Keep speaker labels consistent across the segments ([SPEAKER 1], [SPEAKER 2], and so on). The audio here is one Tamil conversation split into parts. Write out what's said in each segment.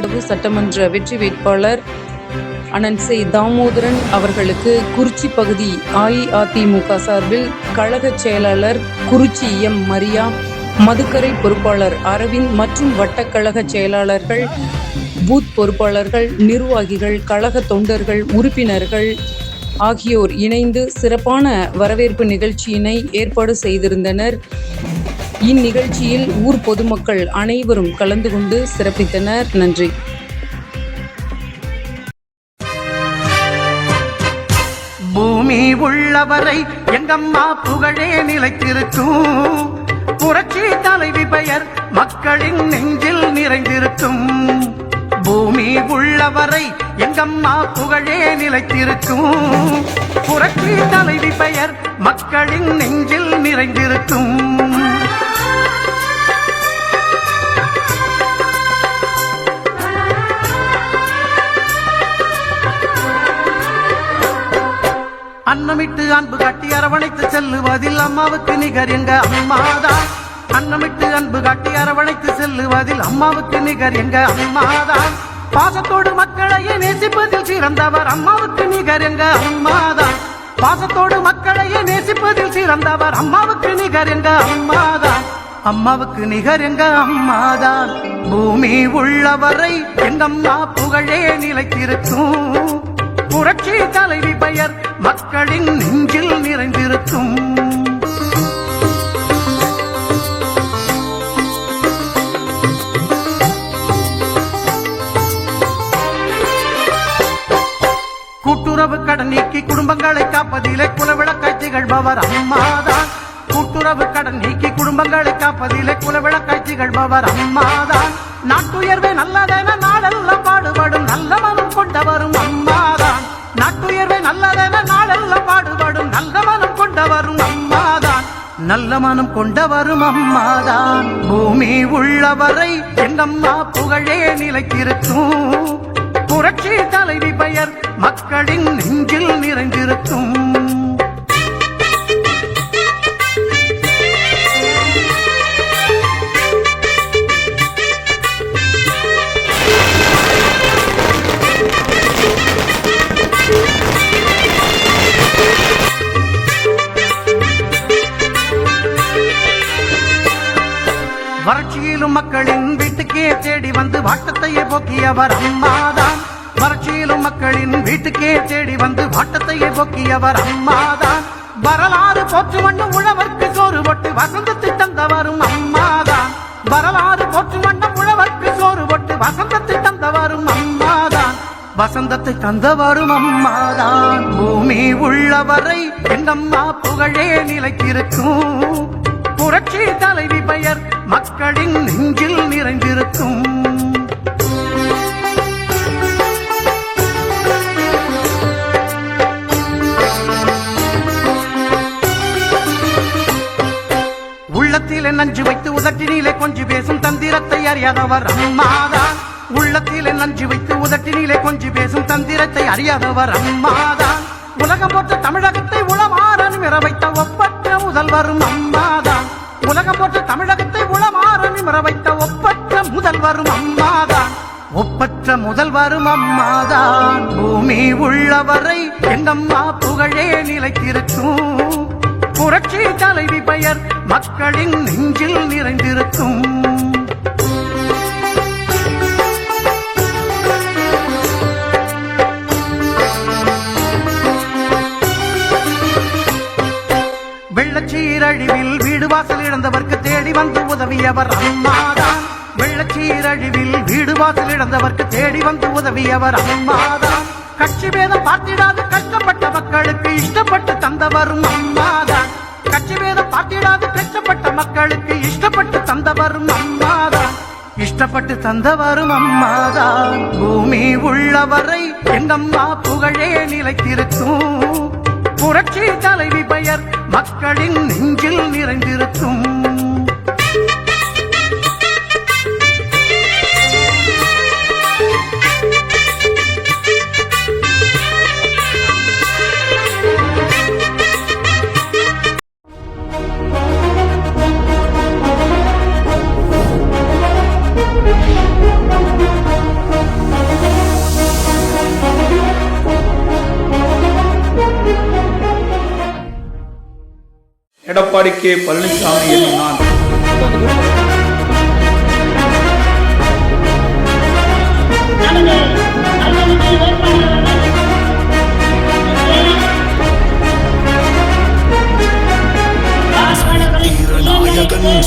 [SPEAKER 1] சட்டமன்ற வெற்றி வேட்பாளர் அண்ணன் சே. தாமோதரன் அவர்களுக்கு குறிச்சி பகுதி அஇஅதிமுக சார்பில் கழக செயலாளர் குறிச்சி எம். மரியா, மதுக்கரை பொறுப்பாளர் அரவிந்த் மற்றும் வட்டக்கழக செயலாளர்கள், பூத் பொறுப்பாளர்கள், நிர்வாகிகள், கழக தொண்டர்கள், உறுப்பினர்கள் ஆகியோர் இணைந்து சிறப்பான வரவேற்பு நிகழ்ச்சியினை ஏற்பாடு செய்திருந்தனர். இந்நிகழ்ச்சியில் ஊர் பொதுமக்கள் அனைவரும் கலந்து கொண்டு சிறப்பித்தனர். நன்றி.
[SPEAKER 2] பூமி உள்ளவரை எங்கம்மா புகழே நிலைத்திருக்கும். புரட்சி தலைவி பெயர் மக்களின் நெஞ்சில் நிறைந்திருக்கும். பூமி உள்ளவரை எங்கம்மா புகழே நிலைத்திருக்கும். புரட்சி தலைவி பெயர் மக்களின் நெஞ்சில் நிறைந்திருக்கும். அன்னமிட்டு அன்பு காட்டி அரவணைத்து செல்லுவதில் அம்மாவுக்கு நிகர் எங்க அம்மாதான். அன்னமிட்டு அன்பு காட்டி அரவணைத்து செல்லுவதில் அம்மாவுக்கு நிகர் எங்க அம்மாதான். பாசத்தோடு மக்களையே நேசிப்பதில் சிறந்தவர் அம்மாவுக்கு நிகர் எங்க அம்மாதான். பாசத்தோடு மக்களையே நேசிப்பதில் சிறந்தவர் அம்மாவுக்கு நிகர் எங்க அம்மாதான். அம்மாவுக்கு நிகர் எங்க அம்மாதான். பூமி உள்ளவரை எங்கம்மா புகழே நிலைத்திருக்கும். புரட்சி தலைவி பெயர் மக்களின் நெஞ்சில் நிறைந்திருக்கும். கூட்டுறவு கடன் நீக்கி குடும்பங்களை காப்பதிலே குலவிளக்காய் திகழ்பவர் அம்மாதான். கூட்டுறவு கடன் நீக்கி குடும்பங்களை காப்பதிலே குலவிளக்காய் திகழ்பவர் அம்மாதான். நாட்டுயர்வே நல்லதென நாளெல்லாம் பாடுபடும் நல்ல மனம் கொண்டவரும் அம்மாதான். நாட்டுயர்வே நல்லதென நாளெல்லாம் பாடுபடும் நல்ல மனம் கொண்டவரும் அம்மாதான். நல்ல மனம் கொண்டவரும் அம்மாதான். பூமி உள்ளவரை எங்கம்மா புகழே நிலைத்திருக்கும். புரட்சி தலைவி பெயர் மக்களின் நெஞ்சில் நிறைந்திருக்கும். வறட்சியிலும் மக்களின் வீட்டுக்கே தேடி வந்து வாட்டத்தையே போக்கியவர் அம்மாதான். வறட்சியிலும் மக்களின் வீட்டுக்கே தேடி வந்து வாட்டத்தையே போக்கியவர் அம்மாதான். வரலாறு போற்று மண்ணும் உழவர்க்கு சோறு போட்டு வசந்தத்தை தந்தவரும் அம்மாதான். வரலாறு போற்று மண்ணும் உழவர்க்கு சோறு போட்டு வசந்தத்தை தந்தவரும் அம்மாதான். வசந்தத்தை தந்தவரும் அம்மாதான். பூமி உள்ளவரை எங்கம்மா புகழே நிலைத்திருக்கும். புரட்சி தலைவி பெயர் மக்களின் நெஞ்சில் நிறைந்திருக்கும். உள்ளத்திலே நஞ்சு வைத்து உதட்டினிலே கொஞ்சி பேசும் தந்திரத்தை அறியாதவர் அம்மாதான். உள்ளத்திலே நஞ்சு வைத்து உதட்டினிலே கொஞ்சி பேசும் தந்திரத்தை அறியாதவர் அம்மாதான். உலகம் போற்ற தமிழகத்தை உளமாற நிமிர வைத்த ஒப்பற்ற முதல்வரும் அம்மாதான். உலகம் போற்ற தமிழகத்தை உளமாற நிமிர வைத்த ஒப்பற்ற முதல்வரும் அம்மாதான். ஒப்பற்ற முதல்வரும் அம்மாதான். பூமி உள்ளவரை எங்கம்மா புகழே நிலைத்திருக்கும். புரட்சி தலைவி பெயர் மக்களின் நெஞ்சில் நிறைந்திருக்கும். வெள்ளச்சீரழிவில் வீடு வாசல் இழந்தவர்க்கு தேடி வந்து உதவியவர் அம்மாதான். வெள்ளச்சீரழிவில் வீடு வாசல் இழந்தவர்க்கு தேடி வந்து உதவியவர் அம்மாதான். கட்சி பேதம் பார்த்திடாது கஷ்டப்பட்ட மக்களுக்கு இஷ்டப்பட்டு தந்தவரும் அம்மாதான். கட்சி பேதம் பார்த்திடாது கஷ்டப்பட்ட மக்களுக்கு இஷ்டப்பட்டு தந்தவரும் அம்மாதான். இஷ்டப்பட்டு தந்தவரும் அம்மாதான். பூமி உள்ளவரை எங்கம்மா புகழே நிலைத்திருக்கும். புரட்சி தலைவி பெயர் மக்களின் நெஞ்சில் நிறைந்திருக்கும்.
[SPEAKER 3] எடப்பாடி கே பழனிசாமி என்னும் நான்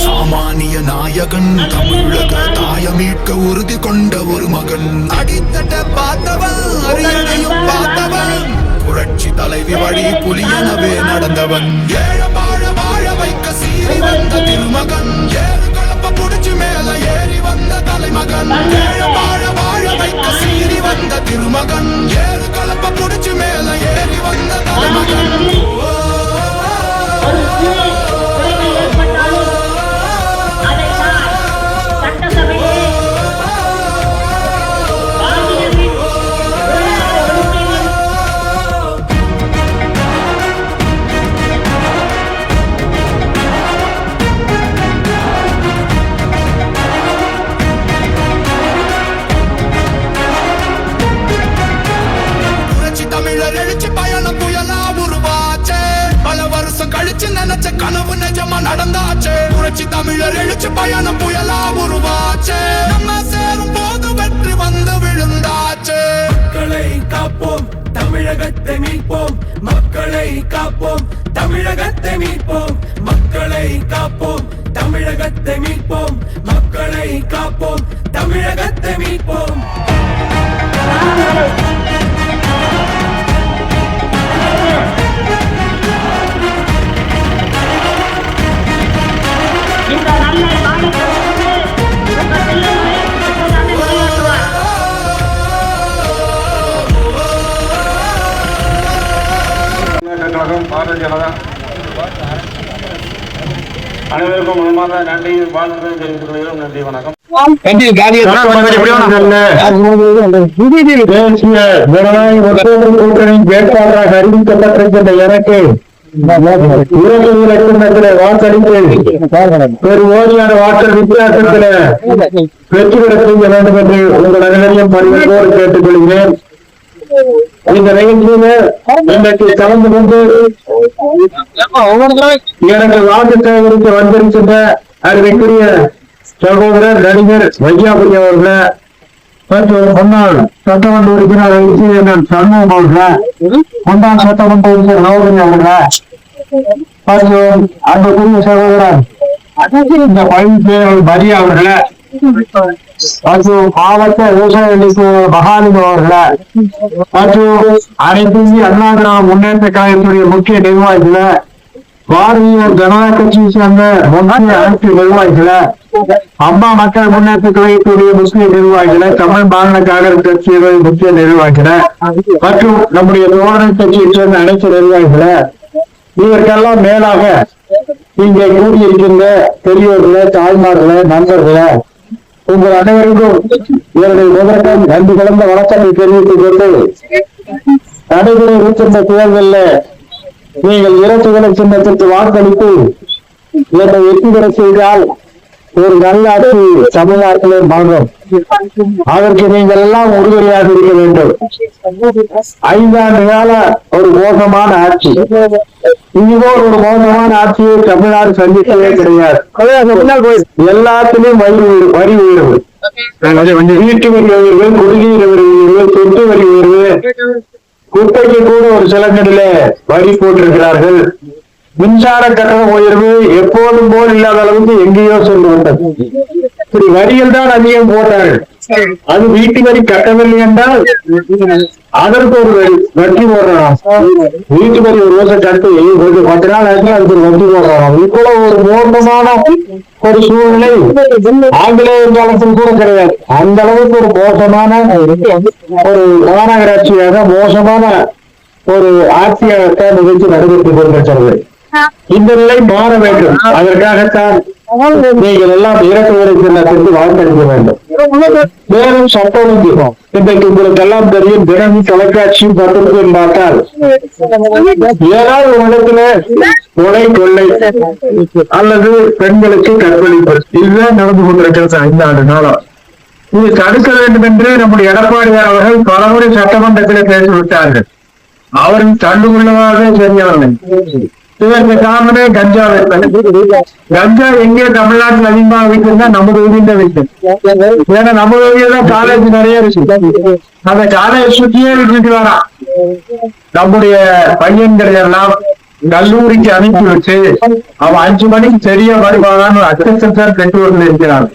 [SPEAKER 4] சாமானிய நாயகன் தமிழக தாயமீட்க உறுதி கொண்ட ஒரு மகன் அடித்தட்ட பார்த்தவன் அரியணையும் பார்த்தவன் புரட்சி தலைவி வழி புலியனவே நடந்தவன் ஏழ வாழ வாழ வைக்க சீறி வந்த திருமகன் ஏறு கலப்ப புடிச்சு மேல ஏறி வந்த தலைமகன் ஏழ வாழ வாழ வைக்க சீறி வந்த திருமகன் ஏறு கலப்ப புடிச்சு மேல ஏறி வந்த தலைமகன் கனவு நிஜமா நடந்தாச்சு புரட்சி தமிழர் எழுச்சி பயணம் புயலா உருவாச்சு நம்ம சேரும் போது வெற்றி வந்து விழுந்தாச்சு மக்களை காப்போம் தமிழகத்தை மீட்போம் மக்களை காப்போம் தமிழகத்தை மீட்போம் மக்களை காப்போம் தமிழகத்தை மீட்போம் மக்களை காப்போம் தமிழகத்தை மீட்போம்
[SPEAKER 5] அனைவருக்கும் மனமார்ந்த நன்றி வாழ்த்துக்களை தெரிவித்துக் கொள்கிறோம். நன்றி, வணக்கம்.
[SPEAKER 6] வேட்பாளராக அறிவிக்கப்பட்டிருக்கின்ற எனக்கு ஒரு ஓரியான வாக்கள் வித்தியாசத்துல வெற்றி பெற செய்ய வேண்டும் என்று உங்கள் அனைவரையும் பணியோடு கேட்டுக் கொள்கிறேன். இந்த நிகழ்ச்சியில இன்றைக்கு கலந்து கொண்டு எனக்கு வாக்கு சேகரித்து வந்திருக்கின்ற அறிவிக்குரிய சகோதரர் நடிகர் வையாபுரி அவர்கள மற்றும் முன்னாள் சட்டமன்ற உறுப்பினர் சண்முகம் அவர்கள முன்னாள் சட்டமன்ற உறுப்பினர் நவகரி அவர்கள மற்றும் அன்புக்குரிய சகோதரர் இந்த பழனிசாமி மரியா அவர்கள மற்றும் மாவட்ட விவசாய மகாலிங்கம் அவர்கள மற்றும் அனைத்து இந்திய அண்ணா திராவிட முன்னேற்ற கழகத்துடைய முக்கிய நிர்வாகிகள பாரதிய ஜனதா கட்சியை சேர்ந்த முக்கிய அனைத்து நிர்வாகிகள அம்மா மக்கள் முன்னேற்ற கழகத்துடைய முக்கிய நிர்வாகிகள தமிழ் மாநில காங்கிரஸ் கட்சியுடைய முக்கிய நிர்வாகிகள மற்றும் நம்முடைய தோழமை கட்சியை சேர்ந்த அனைத்து நிர்வாகிகள இதற்கெல்லாம் மேலாக இங்கே கூடியிருக்கின்ற பெரியோர்கள தாய்மார்கள நண்பர்கள உங்கள் அனைவருக்கும் என்னுடைய முதற்கம் நன்றி கலந்த வணக்கத்தை தெரிவித்துக் கொண்டு நடைபெற இருக்கின்ற தேர்தலில் நீங்கள் இரட்டுகளை சின்னத்திற்கு வாக்களித்து என்னை வெற்றி பெற செய்தால் ஒரு நல்ல ஆட்சி தமிழ்நாட்டிலே மாறும். அதற்கு நீங்கள் எல்லாம் உறுதுணையாக இருக்க வேண்டும். 5 ஆண்டு கால ஒரு மோசமான ஆட்சி, இதுபோல் ஒரு மோசமான ஆட்சியை தமிழ்நாடு சந்திக்கவே கிடையாது. எல்லாத்திலும் வரி உயர்வு, வீட்டு வரி உயர்வு, குடிநீர் வரி உயர்வு, சொத்து வரி உயர்வு, குப்பைக்கு கூட ஒரு சில இடங்களில வரி போட்டிருக்கிறார்கள். மின்சார கட்டண உயர்வு எப்போதும் போல் இல்லாத அளவுக்கு எங்கேயோ சென்று வந்தது. இப்படி வரிகள் தான் அதிகம் போட்டார்கள். அது வீட்டு வரி கட்டவில்லை என்றால் அதற்கு ஒரு வட்டி போடுறோம். வீட்டு வரி ஒரு வருஷம் கட்டி ஒரு 10 நாள் ஆச்சு அதுக்கு ஒரு வட்டி போடுறோம். இப்போ ஒரு மோசமான ஒரு சூழ்நிலை ஆங்கிலேய காலத்தில் கூட கிடையாது. அந்த அளவுக்கு ஒரு மோசமான ஒரு மாநகராட்சியாக மோசமான ஒரு ஆட்சியாகத்தான் நிகழ்ச்சி நடைபெற்றுக் கொண்டிருக்கிறது. இந்த நிலை மாற வேண்டும். அதற்காகத்தான் நீங்கள் எல்லாம் இரட்டை சின்னத்திற்கு வாக்களிக்க வேண்டும். மேலும் சட்டம் இன்றைக்கு உங்களுக்கு எல்லாம் தெரியும். தினமும் தொலைக்காட்சியும் பத்திரிகையும் பார்த்தால் ஏதாவது ஒரு இடத்துல கொலை கொள்ளை அல்லது பெண்களுக்கு கற்பழிப்பு இதுதான் நடந்து கொண்டிருக்கிறது 5 ஆண்டு காலம். இது தடுக்க வேண்டும் என்று நம்முடைய எடப்பாடியார் அவர்கள் பலமுறை சட்டமன்றத்திலே பேசிவிட்டார்கள். அவர்கள் தள்ளுகொள்ளவாக சரியானவர்கள். இதற்கு காரணமே கஞ்சா விற்பனை. கஞ்சா எங்கே தமிழ்நாட்டில் அதிகமாக விற்கிறதா நம்ம தொகுதியில விற்கும். ஏன்னா நம்ம தொகுதியில தான் காலேஜ் நிறைய இருக்கு. அந்த காலேஜ் சுற்றியே விட்டுட்டு வரான். நம்முடைய பையன்கள் எல்லாம் கல்லூரிக்கு அனுப்பி வச்சு அவன் 5 மணிக்கு சரியா வருவானான்னு அச்சத்தான் பெற்றோர்கள் இருக்கிறார்.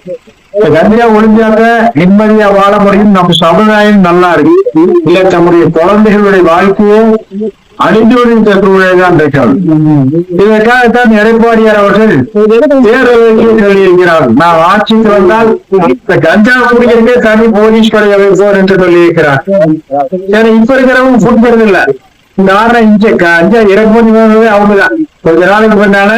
[SPEAKER 6] கஞ்சா ஒழிஞ்சாக நிம்மதியா வாழ முடியும், நம்ம சமுதாயம் நல்லா இருக்கு. இல்ல நம்முடைய குழந்தைகளுடைய வாழ்க்கையே அழிந்துவிடும் சூழ்நிலைதான் இருக்கிறது. இதற்காகத்தான் எடப்பாடியார் அவர்கள் தேர்தலுக்கு சொல்லியிருக்கிறார், நான் ஆட்சிக்கு வந்தால் இந்த கஞ்சா குடிக்கிறதே தனி போலீஸ் கடை அமைப்போம் என்று சொல்லியிருக்கிறார். ஏன்னா இப்ப இருக்கிறவங்க குடிக்கிறது இல்ல. காரணம் கஞ்சா இறக்குமதி அவங்கதான். கொஞ்ச நாளைக்கு முன்னால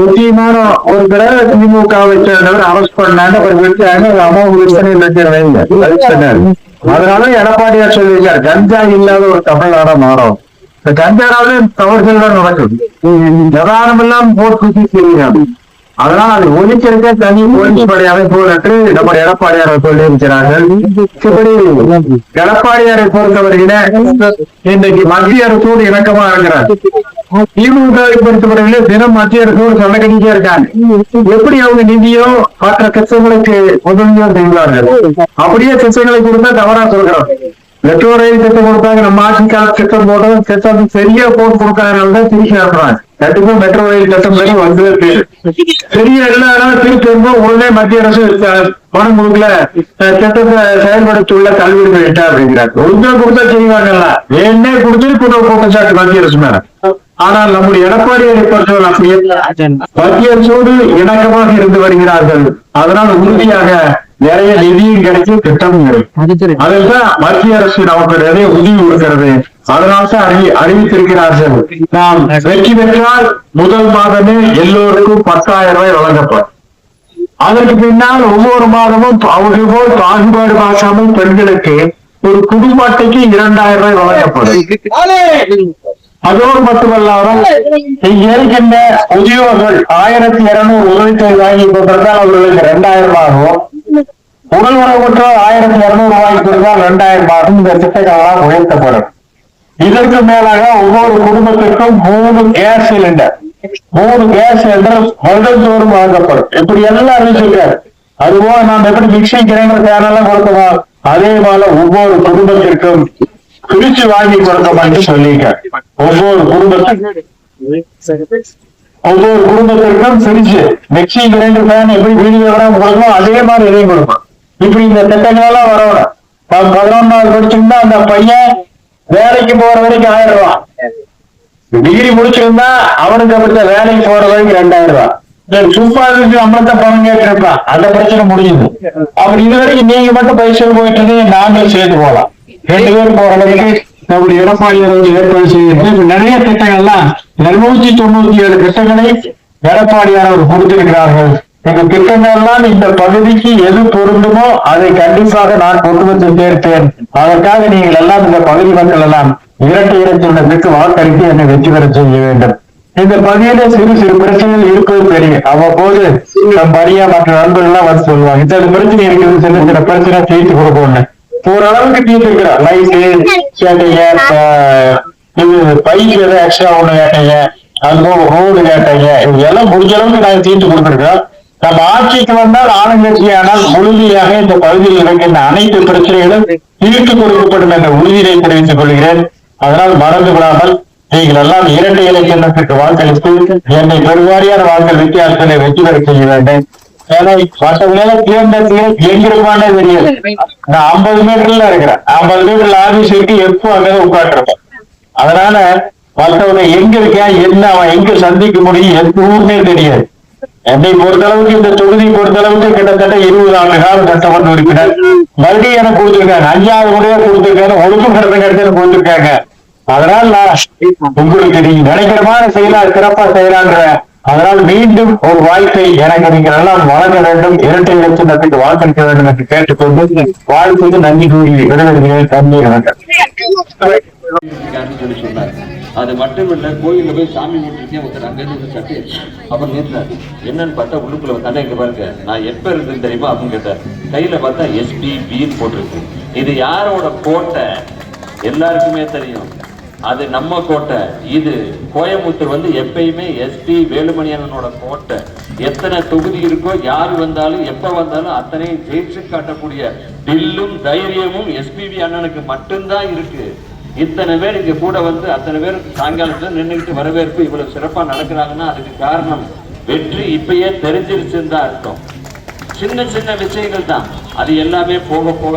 [SPEAKER 6] முக்கியமான ஒரு தடவை திமுகவை சேர்ந்தவர் அரெஸ்ட் பண்ணாங்க, அவர் விட்டாங்க. அம்மாவுக்கு விற்பனை இல்லைன்னு அதனால எடப்பாடியார் சொல்லியிருக்கார், கஞ்சா இல்லாத ஒரு தமிழ்நாடா மாறும். இந்த கஞ்சாராவே தவறுகள் தான் நடக்குது, நிதானம் எல்லாம் போட்டு செய்கிறாங்க. அதனால அதை ஒழிக்கிறதே தனி போலீஸ் படை அமைப்பு என்று நம்ம எடப்பாடியாரை சொல்லியிருக்கிறார்கள். இப்படி எடப்பாடியாரை பொறுத்தவரையில இன்றைக்கு மத்திய அரசோடு இணக்கமா இருக்கிறார். திமுகவை பொறுத்தவரையில தினம் மத்திய அரசோடு சண்டை இருக்காங்க. எப்படி அவங்க நிதியோ மற்ற திட்டங்களுக்கு உதவியோ செய்வார்கள். அப்படியே திட்டங்களை கொடுத்தா தவறா சொல்கிறோம். மெட்ரோ ரயில் திட்டம் கொடுத்தாங்க, நம்ம ஆட்சி கால திட்டம் போட்டோம், திட்டம் சரியா போட்டு கொடுக்காதனாலதான் திருச்சி நடத்துறாங்க. கண்டிப்பா மெட்ரோ ரயில் திட்டம் மாதிரி வந்து பெரிய எல்லா திரும்ப உடனே மத்திய அரசு பணம் கொடுக்கல, திட்டத்தை செயல்படுத்தியுள்ள கல்வி விட்டா அப்படிங்கிறாங்க. ஒழுங்கா கொடுத்தா செய்வாங்கல்ல, வேணே கொடுத்து குற்றச்சாட்டு மத்திய அரசு மேல. ஆனால் நம்முடைய எடப்பாடியாரை பொறுத்தவரை அப்படியே மத்திய அரசோடு இணக்கமாக இருந்து வருகிறார்கள். அதனால் உறுதியாக நிறைய நிதியும் கிடைக்கும், திட்டமும் கிடைக்கும். அதுதான் மத்திய அரசு நமக்கு நிறைய உதவி கொடுக்கிறது. அதனால்தான் அறிவித்திருக்கிறார்கள், நாம் வெற்றி பெற்றால் முதல் மாதமே எல்லோருக்கும் 10,000 ரூபாய் வழங்கப்படும். அதற்கு பின்னால் ஒவ்வொரு மாதமும் அவர்கள் போல் பாகுபாடு பார்க்காமல் பெண்களுக்கு ஒரு குடும்ப அட்டைக்கு 2,000 ரூபாய் வழங்கப்படும். அதோடு மட்டுமல்லாமல் இங்க இருக்கின்ற முதியோர்கள் 1,200 உதவித்தொகை வாங்கி கொண்டிருந்தால் அவர்களுக்கு 2,000 ரூபாயும், உடல் உறவுற்றோர் 1,200 ரூபாய்க்கு கொடுத்தால் 2,000 ஆகும். இந்த திட்டங்களால் உயர்த்தப்படும். இதற்கு மேலாக ஒவ்வொரு குடும்பத்திற்கும் 3 கேஸ் சிலிண்டர் வருடந்தோறும் வழங்கப்படும். இப்படி எல்லாம் அறிவிச்சிருக்காரு. அதுபோல நாம் எப்படி மிக்சி கிரைண்டர் சேனல்லாம் கொடுத்தோமோ அதே போல ஒவ்வொரு குடும்பத்திற்கும் பிரிச்சு வாங்கி கொடுக்க என்று சொல்லியிருக்காரு. ஒவ்வொரு குடும்பத்திற்கும் பிரிச்சு மிக்சி கிரைண்டர் ஃபேன் எப்படி வீடு விவரம் கொடுக்கணும் அதே மாதிரி இதையும் கொடுக்கணும். இப்படி இந்த திட்டங்கள் எல்லாம் வரணும். 11ஆவது படிச்சிருந்தா அந்த பையன் வேலைக்கு போற வரைக்கும் 1000 ரூபாய், டிகிரி முடிச்சிருந்தா அவனுக்கு அப்படித்த வேலைக்கு போற வரைக்கும் 2,000 ரூபாய். சும்மா இருந்து நம்மளத்த பணம் கேட்டிருப்பான், அந்த பிரச்சனை முடியுது. அப்படி இது வரைக்கும் நீங்க மட்டும் பைசா போயிட்டு நாங்களும் சேர்ந்து போகலாம், 2 பேரும் போற அளவுக்கு நம்முடைய எடப்பாடியார் ஏற்பாடு செய்து நிறைய திட்டங்கள்லாம் 297 திட்டங்களை எடப்பாடியார் அவர் கொடுத்திருக்கிறார்கள். இந்த திட்டங்கள் எல்லாம் இந்த பகுதிக்கு எது பொருந்துமோ அதை கண்டிப்பாக நான் கொண்டு வந்து சேர்த்தேன். அதற்காக நீங்கள் எல்லாம் இந்த பகுதி மக்கள் எல்லாம் இரட்டை இலட்சத்திற்கு வாக்களித்து என்னை வெற்றி பெற செய்ய வேண்டும். இந்த பகுதியில சிறு சிறு பிரச்சனைகள் இருப்பது தெரியும். அவ்வப்போது நம் பரியா மற்ற நண்பர்கள் எல்லாம் வந்து சொல்லுவாங்க, இந்த பிரச்சனை இருக்கிறது, சின்ன சின்ன பிரச்சனை தீர்த்து கொடுக்கணும். ஓரளவுக்கு தீர்த்துக்கிறோம். லைட்டு கேட்டீங்க, இது பைக் ஏதோ எக்ஸ்ட்ரா ஒண்ணு கேட்டீங்க, அதுபோக ரோடு கேட்டீங்க, இதெல்லாம் முடிஞ்ச அளவுக்கு நாங்கள் தீர்த்து கொடுத்துருக்கோம். நம்ம ஆட்சிக்கு வந்தால் ஆளுங்கட்சியானால் முழுமையாக இந்த பகுதியில் இருக்கின்ற அனைத்து பிரச்சனைகளும் தீர்த்து கொடுக்கப்படும் என்ற உறுதியை தெரிவித்துக் கொள்கிறேன். அதனால் மறந்து விடாமல் நீங்கள் எல்லாம் இரட்டை இலக்கியத்திற்கு வாக்களித்து என்னை பெருவாரியான வாக்கள் வித்தியாசத்தை வெற்றி பெற செய்ய வேண்டும். ஏன்னா மற்றவங்களால தேர்ந்தெடுத்து எங்க இருப்பானே தெரியாது. நான் 50 மீட்டர்ல இருக்கிறேன், 50 மீட்டர்ல ஆபீஸ் இருக்கு, எப்போ அங்கதான் உட்காந்துருப்பேன். அதனால மற்றவங்க எங்க இருக்கேன், என்ன அவன் எங்க சந்திக்க முடியும், எந்த ஊருமே தெரியாது. என்னை பொறுத்தளவுக்கு இந்த தொகுதி பொறுத்தளவுக்கு கிட்டத்தட்ட 20 ஆண்டு கால சட்டமன்ற உறுப்பினர் மறுபடியும் எனக்கு கொடுத்திருக்காங்க, 5வது முறையா கொடுத்திருக்காங்க, ஒழுங்கு கடந்த கருத்து கொடுத்திருக்காங்க. அதனால் நான் உங்களுக்கு நீங்க நினைக்கிற மாதிரி செய்யலாம், சிறப்பா செய்யலான்ற. அதனால் மீண்டும் ஒரு வாய்ப்பை எனக்கு நீங்கள் எல்லாம் வழங்க வேண்டும், இரட்டை இலட்சத்துக்கு வாக்களிக்க வேண்டும் என்று கேட்டுக்கொண்டு வாழ்த்துக்கு நன்றி கூறி விடுதலை தண்ணீர்
[SPEAKER 3] சொல்லி சொன்னார். அது மட்டும் இல்ல, கோயில்ல போய் சாமி கும்பிட்டு ஒருத்தர் அங்கிருந்து சட்டு அப்புறம் நேர்த்தாரு. என்னன்னு பார்த்தா உள்ளுக்குள்ள வந்தாலே இங்க பாருங்க, நான் எப்ப இருக்குன்னு தெரியுமா அப்படின்னு கேட்டார். கையில பார்த்தா SPB போட்டிருக்கு. இது யாரோட கோட்டை எல்லாருக்குமே தெரியும். அது நம்ம கோட்டை. இது கோயம்புத்தூர் வந்து எப்பயுமே எஸ்பி வேலுமணி அண்ணனோட கோட்டை. எத்தனை தொகுதி இருக்கோ யார் வந்தாலும் எப்ப வந்தாலும் அத்தனையும் ஜெயிச்சு காட்டக்கூடிய தில்லும் தைரியமும் எஸ்பிபி அண்ணனுக்கு மட்டும்தான் இருக்கு. இத்தனை பேர் இங்க கூட வந்து அத்தனை பேருக்கு சாயங்காலத்துல நின்றுட்டு வரவேற்பு இவ்வளவு சிறப்பா நடக்கிறாங்கன்னா அதுக்கு காரணம் வெற்றி இப்பயே தெரிஞ்சிருச்சுன்னு தான் அர்த்தம். சின்ன சின்ன விஷயங்கள் தான், அது எல்லாமே போக போக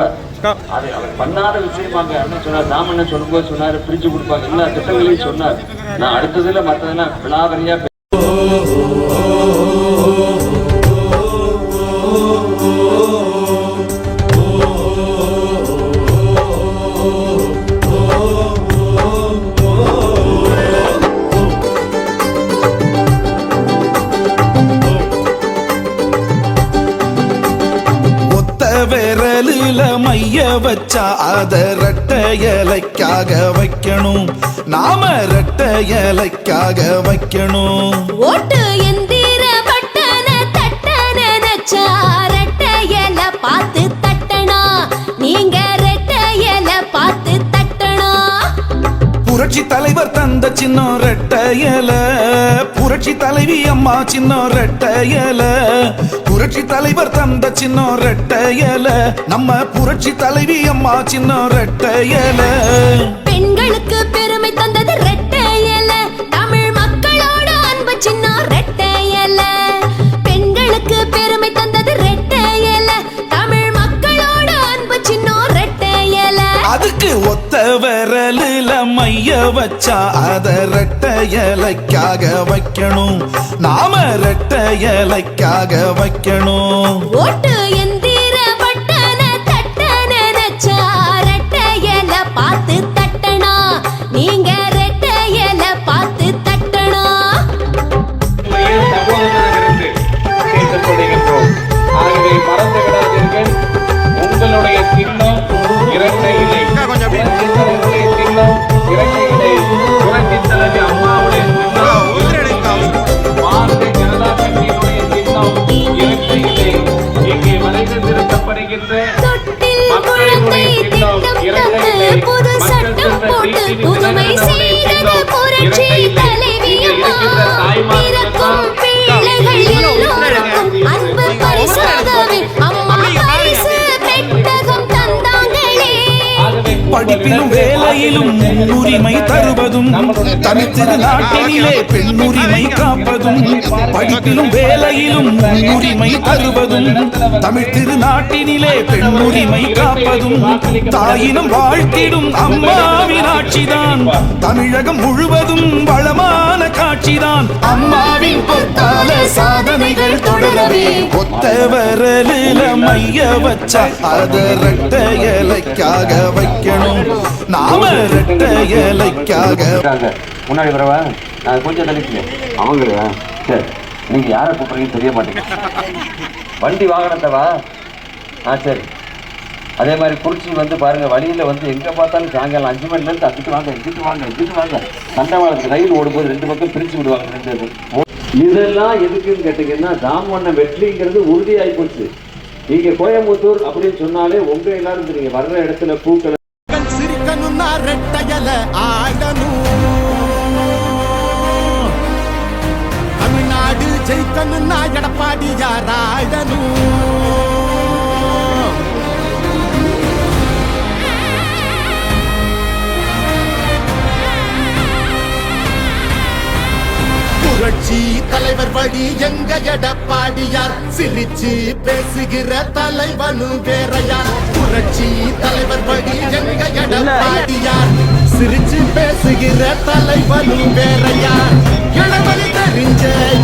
[SPEAKER 3] அது அவர் பண்ணாத விஷயமாங்க. என்ன சொன்னார், ராமண்ணன் சொல்லும்போது சொன்னாரு பிரிச்சு கொடுப்பாங்க, எல்லா திட்டங்களையும் சொன்னார். நான் அடுத்ததுல மற்றதெல்லாம் விளாவரியா
[SPEAKER 4] விரலில மைய வச்சா அத ரெட்டை இலைக்காக வைக்கணும், நாம ரெட்டை இலைக்காக வைக்கணும்.
[SPEAKER 7] ஓட்டு எந்திர பட்டன தட்டன நச்சா ரெட்டை இலை பார்த்து தட்டனா, நீங்க ரெட்டை இலை பார்த்து தட்டனா.
[SPEAKER 4] புரட்சி தலைவர் தந்த சின்னம் ரெட்டை இலை, புரட்சி தலைவி அம்மா சின்னம் ரெட்டை இலை. புரட்சி தலைவர் தந்த சின்னம் ரெட்டை இலை, நம்ம புரட்சி தலைவி அம்மா சின்னம் ரெட்டை இலை.
[SPEAKER 7] பெண்களுக்கு பெருமை தந்தது ரெட்டை இலை, தமிழ் மக்களோட அன்பு சின்னம் ரெட்டை இலை. பெண்களுக்கு பெருமை தந்தது ரெட்டை இலை, தமிழ் மக்களோட அன்பு சின்னம் ரெட்டை இலை.
[SPEAKER 4] அதுக்கு ஒத்த விரலில மைய வச்சா அத ரெட்டை இலைக்காக வைக்கணும், நாம ரெட்டை இலைக்காக வைக்கணும்.
[SPEAKER 7] ஓட்டு எந்திர பட்டன தட்டன நச்சா ரெட்டை இலை பார்த்து தட்டனா, நீங்க ரெட்டை இலை பார்த்து தட்டனா.
[SPEAKER 5] சகோதரர்களுக்கு கேட்டுக்கொள்கிறோம். ஆகவே மறந்து விடாதீர்கள், உங்களுடைய சின்னம் இரட்டை இலை. புரட்சித்தலைவருடைய சின்னம் இரட்டை இலை. புரட்சித் தலைவி அம்மாவுடைய சின்னம் பாரதிய ஜனதா கட்சியினுடைய சின்னம் இரட்டை இலை. இங்கே வரைந்து திருத்தப்படுகின்ற
[SPEAKER 7] தொட்டில் குழந்தை திட்டம் தந்து புது சட்டம் போட்டு புதுமை செய்தது புரட்சி தலைவி அம்மா. பிறக்கும் பிள்ளைகள் எல்லோருக்கும் அன்பு பரிசாகவே அம்மா பரிசு பெட்டகம் தந்தாங்களே.
[SPEAKER 4] படிப்பிலும் வேலையிலும் முன்னுரிமை தருவதும், தனித்திரு நாட்டினிலே பெண்ணுரிமை காப்பதும். படிப்பிலும் வேலையிலும் முன்னுரிமை தருவதும், தமிழ் திரு நாட்டினிலே பெண்ணுரிமை காப்பதும். தாயினம் வாழ்த்திடும் அம்மாவின் ஆட்சிதான், தமிழகம் முழுவதும் வளமான காட்சிதான். அம்மாவின் பொற்கால சாதனைகள் தொடரவே ஒத்த விரலில மைய வச்சா அத ரெட்டை இலைக்காக வைக்கணும், நாம ரெட்டை இலைக்காக.
[SPEAKER 3] முன்னாடி வரவா, நான் கொஞ்சம் நினைக்கல அவங்களா. சரி, நீங்க யாரை கூப்பிடுறீங்கன்னு தெரிய மாட்டேங்க. வண்டி வாகனத்தவா? சரி. அதே மாதிரி குறிச்சி வந்து பாருங்க, வழியில வந்து எங்க பார்த்தாலும் சாயங்காலம் 5 மணில இருந்து அங்கிட்டு வாங்க இங்கிட்டு வாங்க இங்கிட்டு வாங்க. தண்டவாளத்துக்கு ரயில் ஓடும்போது 2 பக்கம் பிரிச்சு விடுவாங்க 2. இதெல்லாம் எதுக்குன்னு கேட்டீங்கன்னா, ராமண்ண வெற்றிங்கிறது உறுதியாகி போச்சு. நீங்க கோயம்புத்தூர் அப்படின்னு சொன்னாலே உங்க எல்லாரும் நீங்க வர்ற இடத்துல பூக்கள்
[SPEAKER 2] சிரிக்கணும்னா ரெட்டையல ஆடணும், தமிழ்நாடு ஜெயிக்கணும்னா எடப்பாடி யாராடணும். புரட்சி தலைவர் வழி எங்க எடப்பாடியார், சிரிச்சு பேசுகிற தலைவனும் வேறையார். புரட்சி தலைவர் வழி எங்க எடப்பாடியார், சிரிச்சு பேசுகிற தலைவனும் வேறையார். இளவழி தெரிஞ்ச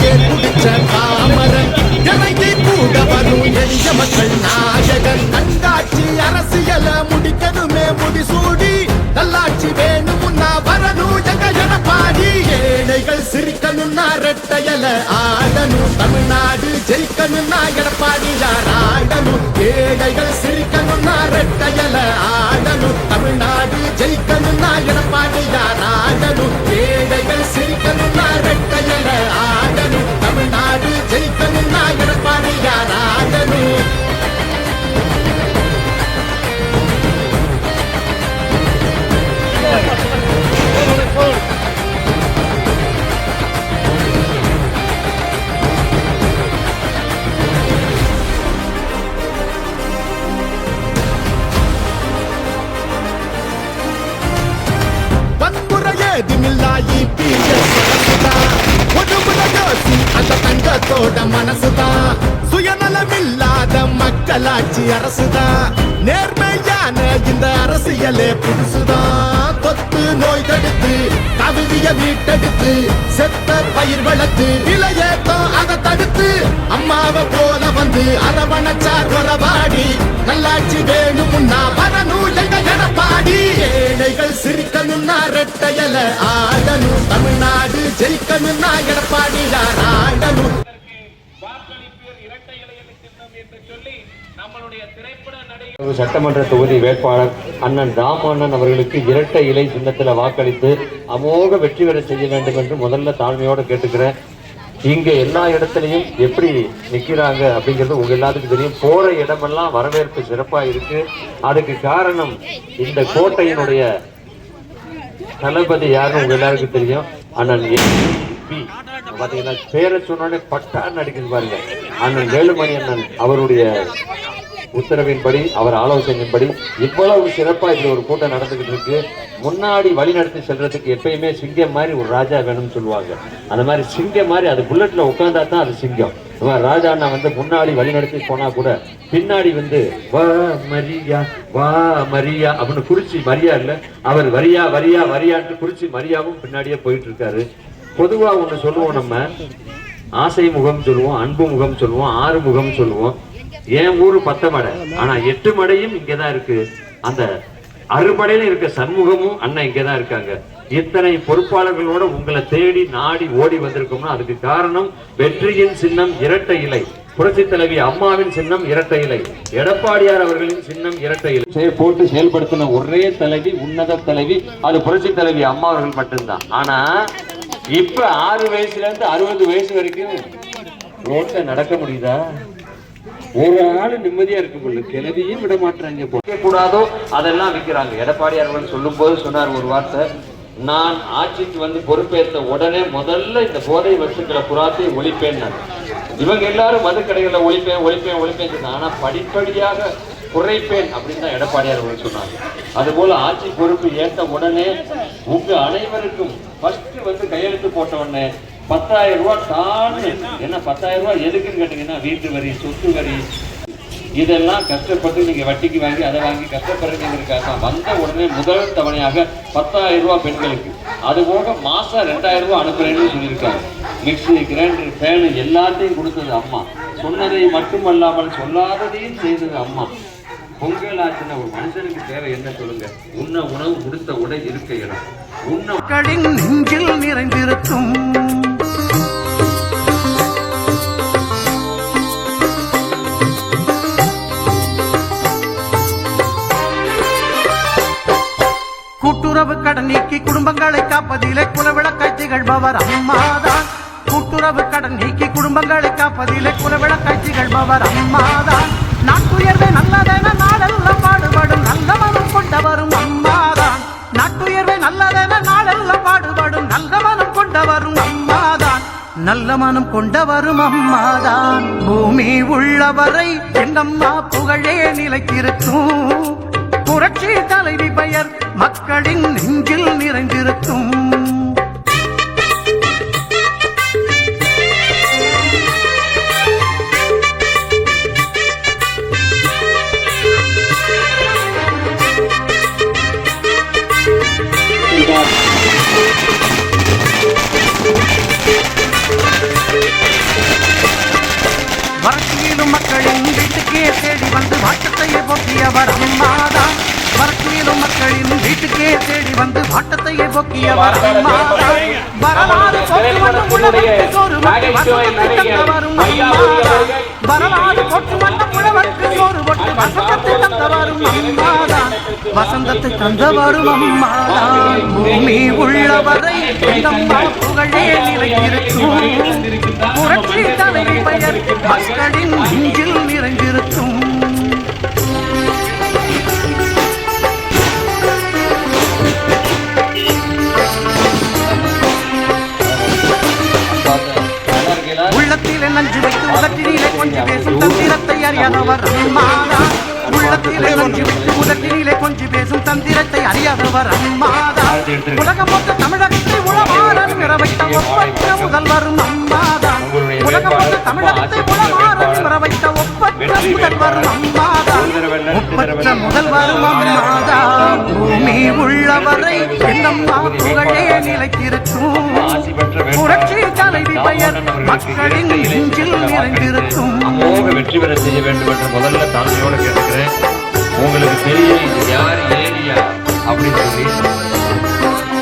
[SPEAKER 2] ஏற்பிடிச்ச காமரன், இறங்கி கூட வரும் எளிய மக்கள் நாயகன். நல்லாட்சி அரசியல முடிக்கணுமே முடிசூடி, நல்லாட்சி வேணும்னா வரணும் எங்க எடப்பாடி. ஏழைகள் சிரிக்கணும்னா ரெட்டையல ஆடணும், தமிழ்நாடு ஜெயிக்கணும்னா எடப்பாடி யார் ஆடணும். ஏழைகள் சிரிக்கணும்னா ரெட்டையல ஆடணும், தமிழ்நாடு ஜெயிக்கணும்னா எடப்பாடி யார் ஆடணும். ஏழைகள் சிரிக்கணும்னா ரெட்டையல ஆடணும், தமிழ்நாடு ஜெயிக்கணும்னா எடப்பாடி யார் ஆடணும்.
[SPEAKER 5] Hey!
[SPEAKER 4] மக்களோட மனசுதான், சுயநலமில்லாத மக்களாட்சி அரசுதான், நேர்மையான இந்த அரசியலே புதுசுதான். தொத்து நோய் தடுத்து கவிதைய மீட்டெடுத்து செத்த பயிர் வளர்த்து விலையேத்தம் அதை தடுத்து அம்மாவை போல வந்து அரவணைச்சார் வரவாடி நல்லாட்சி வேணும்னா வரணும் எங்க எடப்பாடி. ஏழைகள் சிரிக்கணும்னா ரெட்டையல ஆடணும், தமிழ்நாடு ஜெயிக்கணும்னா எடப்பாடியார் ஆடணும்.
[SPEAKER 3] சட்டமன்ற தொகுதி வேட்பாளர் அண்ணன் ராமண்ணன் அவர்களுக்கு இரட்டை இலை சின்னத்தில் வாக்களித்து அமோக வெற்றி பெற செய்ய வேண்டும் என்று முதல்ல தாழ்மையோடு கேட்டுக்கிறேன். இங்க எல்லா இடத்துலையும் எப்படி நிக்கிறாங்க அப்படிங்கிறது உங்க எல்லாத்துக்கும் தெரியும். போற இடமெல்லாம் வரவேற்பு சிறப்பா இருக்கு. அதுக்கு காரணம் இந்த கோட்டையினுடைய தளபதி யாருன்னு உங்க எல்லாருக்கும் தெரியும், அண்ணன் பாத்தீங்கன்னா பேரை சொன்னோடனே பட்டான்னு அடிக்குது பாருங்க. அண்ணன் வேலுமணி அண்ணன் அவருடைய உத்தரவின்படி, அவர் ஆலோசனையின்படி இவ்வளவு சிறப்பா இதுல ஒரு கூட்டம் நடந்துகிட்டு இருக்கு. முன்னாடி வழி நடத்தி செல்றதுக்கு எப்பயுமே சிங்கம் மாதிரி ஒரு ராஜா வேணும்னு சொல்லுவாங்க. அந்த மாதிரி சிங்கம் மாதிரி அது புல்லட்ல உட்கார்ந்தா தான் அது சிங்கம். ராஜா நான் வந்து முன்னாடி வழி நடத்தி போனா கூட பின்னாடி வந்து வா மரியா வா மரியா அப்படின்னு குறிச்சி மரியா இல்ல, அவர் வரியா வரியா வரியான்ட்டு குறிச்சி மரியாவும் பின்னாடியே போயிட்டு இருக்காரு. பொதுவா ஒண்ணு சொல்லுவோம், நம்ம ஆசை முகம் சொல்லுவோம், அன்பு முகம் சொல்லுவோம், ஆறு முகம் சொல்லுவோம். என் ஊரு 10 மடை, ஆனா 8 மடையும் இங்கதான் இருக்கு. அந்த அறுபடையில இருக்க சண்முகமும் அண்ணன் இங்கதான் இருக்காங்க. இத்தனை பொறுப்பாளர்களோட உங்களை தேடி நாடி ஓடி வந்திருக்கோம்னா அதுக்கு காரணம் வெற்றியின் சின்னம் இரட்டை இலை, புரட்சி தலைவி அம்மாவின் சின்னம் இரட்டை இலை, எடப்பாடியார் அவர்களின் சின்னம் இரட்டை இலை போட்டு செயல்படுத்தின ஒரே தலைவி, உன்னத தலைவி, அது புரட்சி தலைவி அம்மா அவர்கள் மட்டும்தான். ஆனா இப்ப 6 வயசுல இருந்து 60 வயசு வரைக்கும் ரோட்ல நடக்க முடியுதா? ஒரு ஆளு நிம்மதியா இருக்கு, கிளவியும் விட மாட்டாங்க. போக கூடாதோ அதெல்லாம் விற்கிறாங்க. எடப்பாடியார் அவர்கள் சொல்லும் போது சொன்னார் ஒரு வார்த்தை, நான் ஆட்சிக்கு வந்து பொறுப்பேற்ற உடனே முதல்ல இந்த போதை வஸ்துக்களை புறாத்தை ஒழிப்பேன். இவங்க எல்லாரும் மது கடைகளை ஒழிப்பேன் ஒழிப்பேன் ஒழிப்பேன், ஆனா படிப்படியாக குறைப்பேன் அப்படின்னு தான் எடப்பாடியார் அவர்கள் சொன்னாங்க. அதுபோல ஆட்சி பொறுப்பு ஏற்ற உடனே உங்க அனைவருக்கும் ஃபர்ஸ்ட் வந்து கையெழுத்து போட்ட உடனே 10,000 ரூபாய் தான். என்ன 10,000 ரூபாய் எதுக்குன்னு கேட்டீங்கன்னா, வீட்டு வரி, சொத்து வரி, இதெல்லாம் கஷ்டப்பட்டு நீங்க வட்டிக்கு வாங்கி அதை வாங்கி கஷ்டப்படுறீங்கிறதுக்காக வந்த உடனே முதல் தவணையாக 10,000 ரூபாய் பெண்களுக்கு, அது போக மாசம் 2,000 ரூபாய் அனுப்புறேன்னு சொல்லியிருக்காங்க. மிக்சி, கிரைண்டர், ஃபேனு எல்லாத்தையும் கொடுத்தது அம்மா. சொன்னதை மட்டுமல்லாமல் சொல்லாததையும் செய்தது அம்மா. பொங்கல் ஆச்சுன்னா ஒரு மனுஷனுக்கு தேவை என்ன சொல்லுங்க? உண்ண உணவு, கொடுத்த உடை, இருக்க இடம்.
[SPEAKER 2] மக்களின் நெஞ்சில் நிறைந்திருக்கும் கூட்டுறவு கடன் நீக்கி குடும்பங்களை காப்பதிலே குலவிளக்காய் திகழ்பவர் அம்மாதான். கூட்டுறவு கடன் நீக்கி குடும்பங்களை காப்பதிலே குலவிளக்காய் திகழ்பவர் அம்மாதான். நாட்டுயர்வே நல்லதென நாடெல்லாம் பாடுபடும் நல்ல மனம் கொண்டவரும் அம்மாதான். நாட்டுயர்வே நல்லதென நாடெல்லாம் பாடுபடும் நல்ல மனம் கொண்டவரும் அம்மாதான். நல்ல மனம் கொண்டவரும் அம்மாதான். பூமி உள்ளவரை எங்கம்மா புகழே நிலைத்திருக்கும். புரட்சி தலைவி பெயர் மக்களின் நெஞ்சில் நிறைந்திருக்கும். வறட்சியிலும் மக்களின் வீட்டுக்கே தேடி வந்து வாட்டத்தையே போக்கியவர் அம்மாதான். வறட்சியிலும் மக்களின் வீட்டுக்கே தேடி வந்து வாட்டத்தையே போக்கியவர் அம்மாதான். வரலாறு போற்றுவண்ணம் உழவர்க்கு சோறு போட்டு வசந்தத்தை தந்தவரும் அம்மாதான். வரலாறு போற்றுவண்ணம் உழவர்க்கு சோறு போட்டு வசந்தத்தை தந்தவரும் அம்மாதான். வசந்தத்தை தந்தவரும் அம்மாதான். பூமி உள்ளவரை எங்கம்மா புகழே நிலைத்திருக்கும். புரட்சி தலைவி பெயர் மக்களின் நெஞ்சில் நிறைந்திருக்கும். உள்ளத்திலே நஞ்சு வைத்து உதட்டினிலே கொஞ்சம் பேசும் தந்திரத்தை அறியாதவர் அம்மாதான். உள்ளத்திலே நஞ்சு வைத்து உதட்டினிலே கொஞ்சம் பேசும் தந்திரத்தை அறியாதவர் அம்மாதான். உலகம் மொத்த தமிழகத்தை உளவார நிற வைத்த ஒப்பற்ற முதல்வரும் அம்மாதான்.
[SPEAKER 3] உங்களுடைய
[SPEAKER 2] உலகம்
[SPEAKER 3] வேட்பாளர்
[SPEAKER 2] வந்து தமிழகத்தை உலமாறும் வர வைத்த ஒப்பற்ற முதல்வரும் அம்மாதான். ஒப்பற்ற முதல்வரும் அம்மாதான். பூமி உள்ளவரை என்னம்மா புகழே நிலைத்திருக்கும். புரட்சி தலைவி பெயர் மக்களின் நெஞ்சில் நிறைந்திருக்கும்.
[SPEAKER 3] அமோக வெற்றி பெற செய்ய வேண்டும் என்று முதல்ல தாழ்மையோட கேட்டுக்கிறேன். உங்களுக்கு தெரியும் இது யார் ஏரியா அப்படின்னு சொல்லி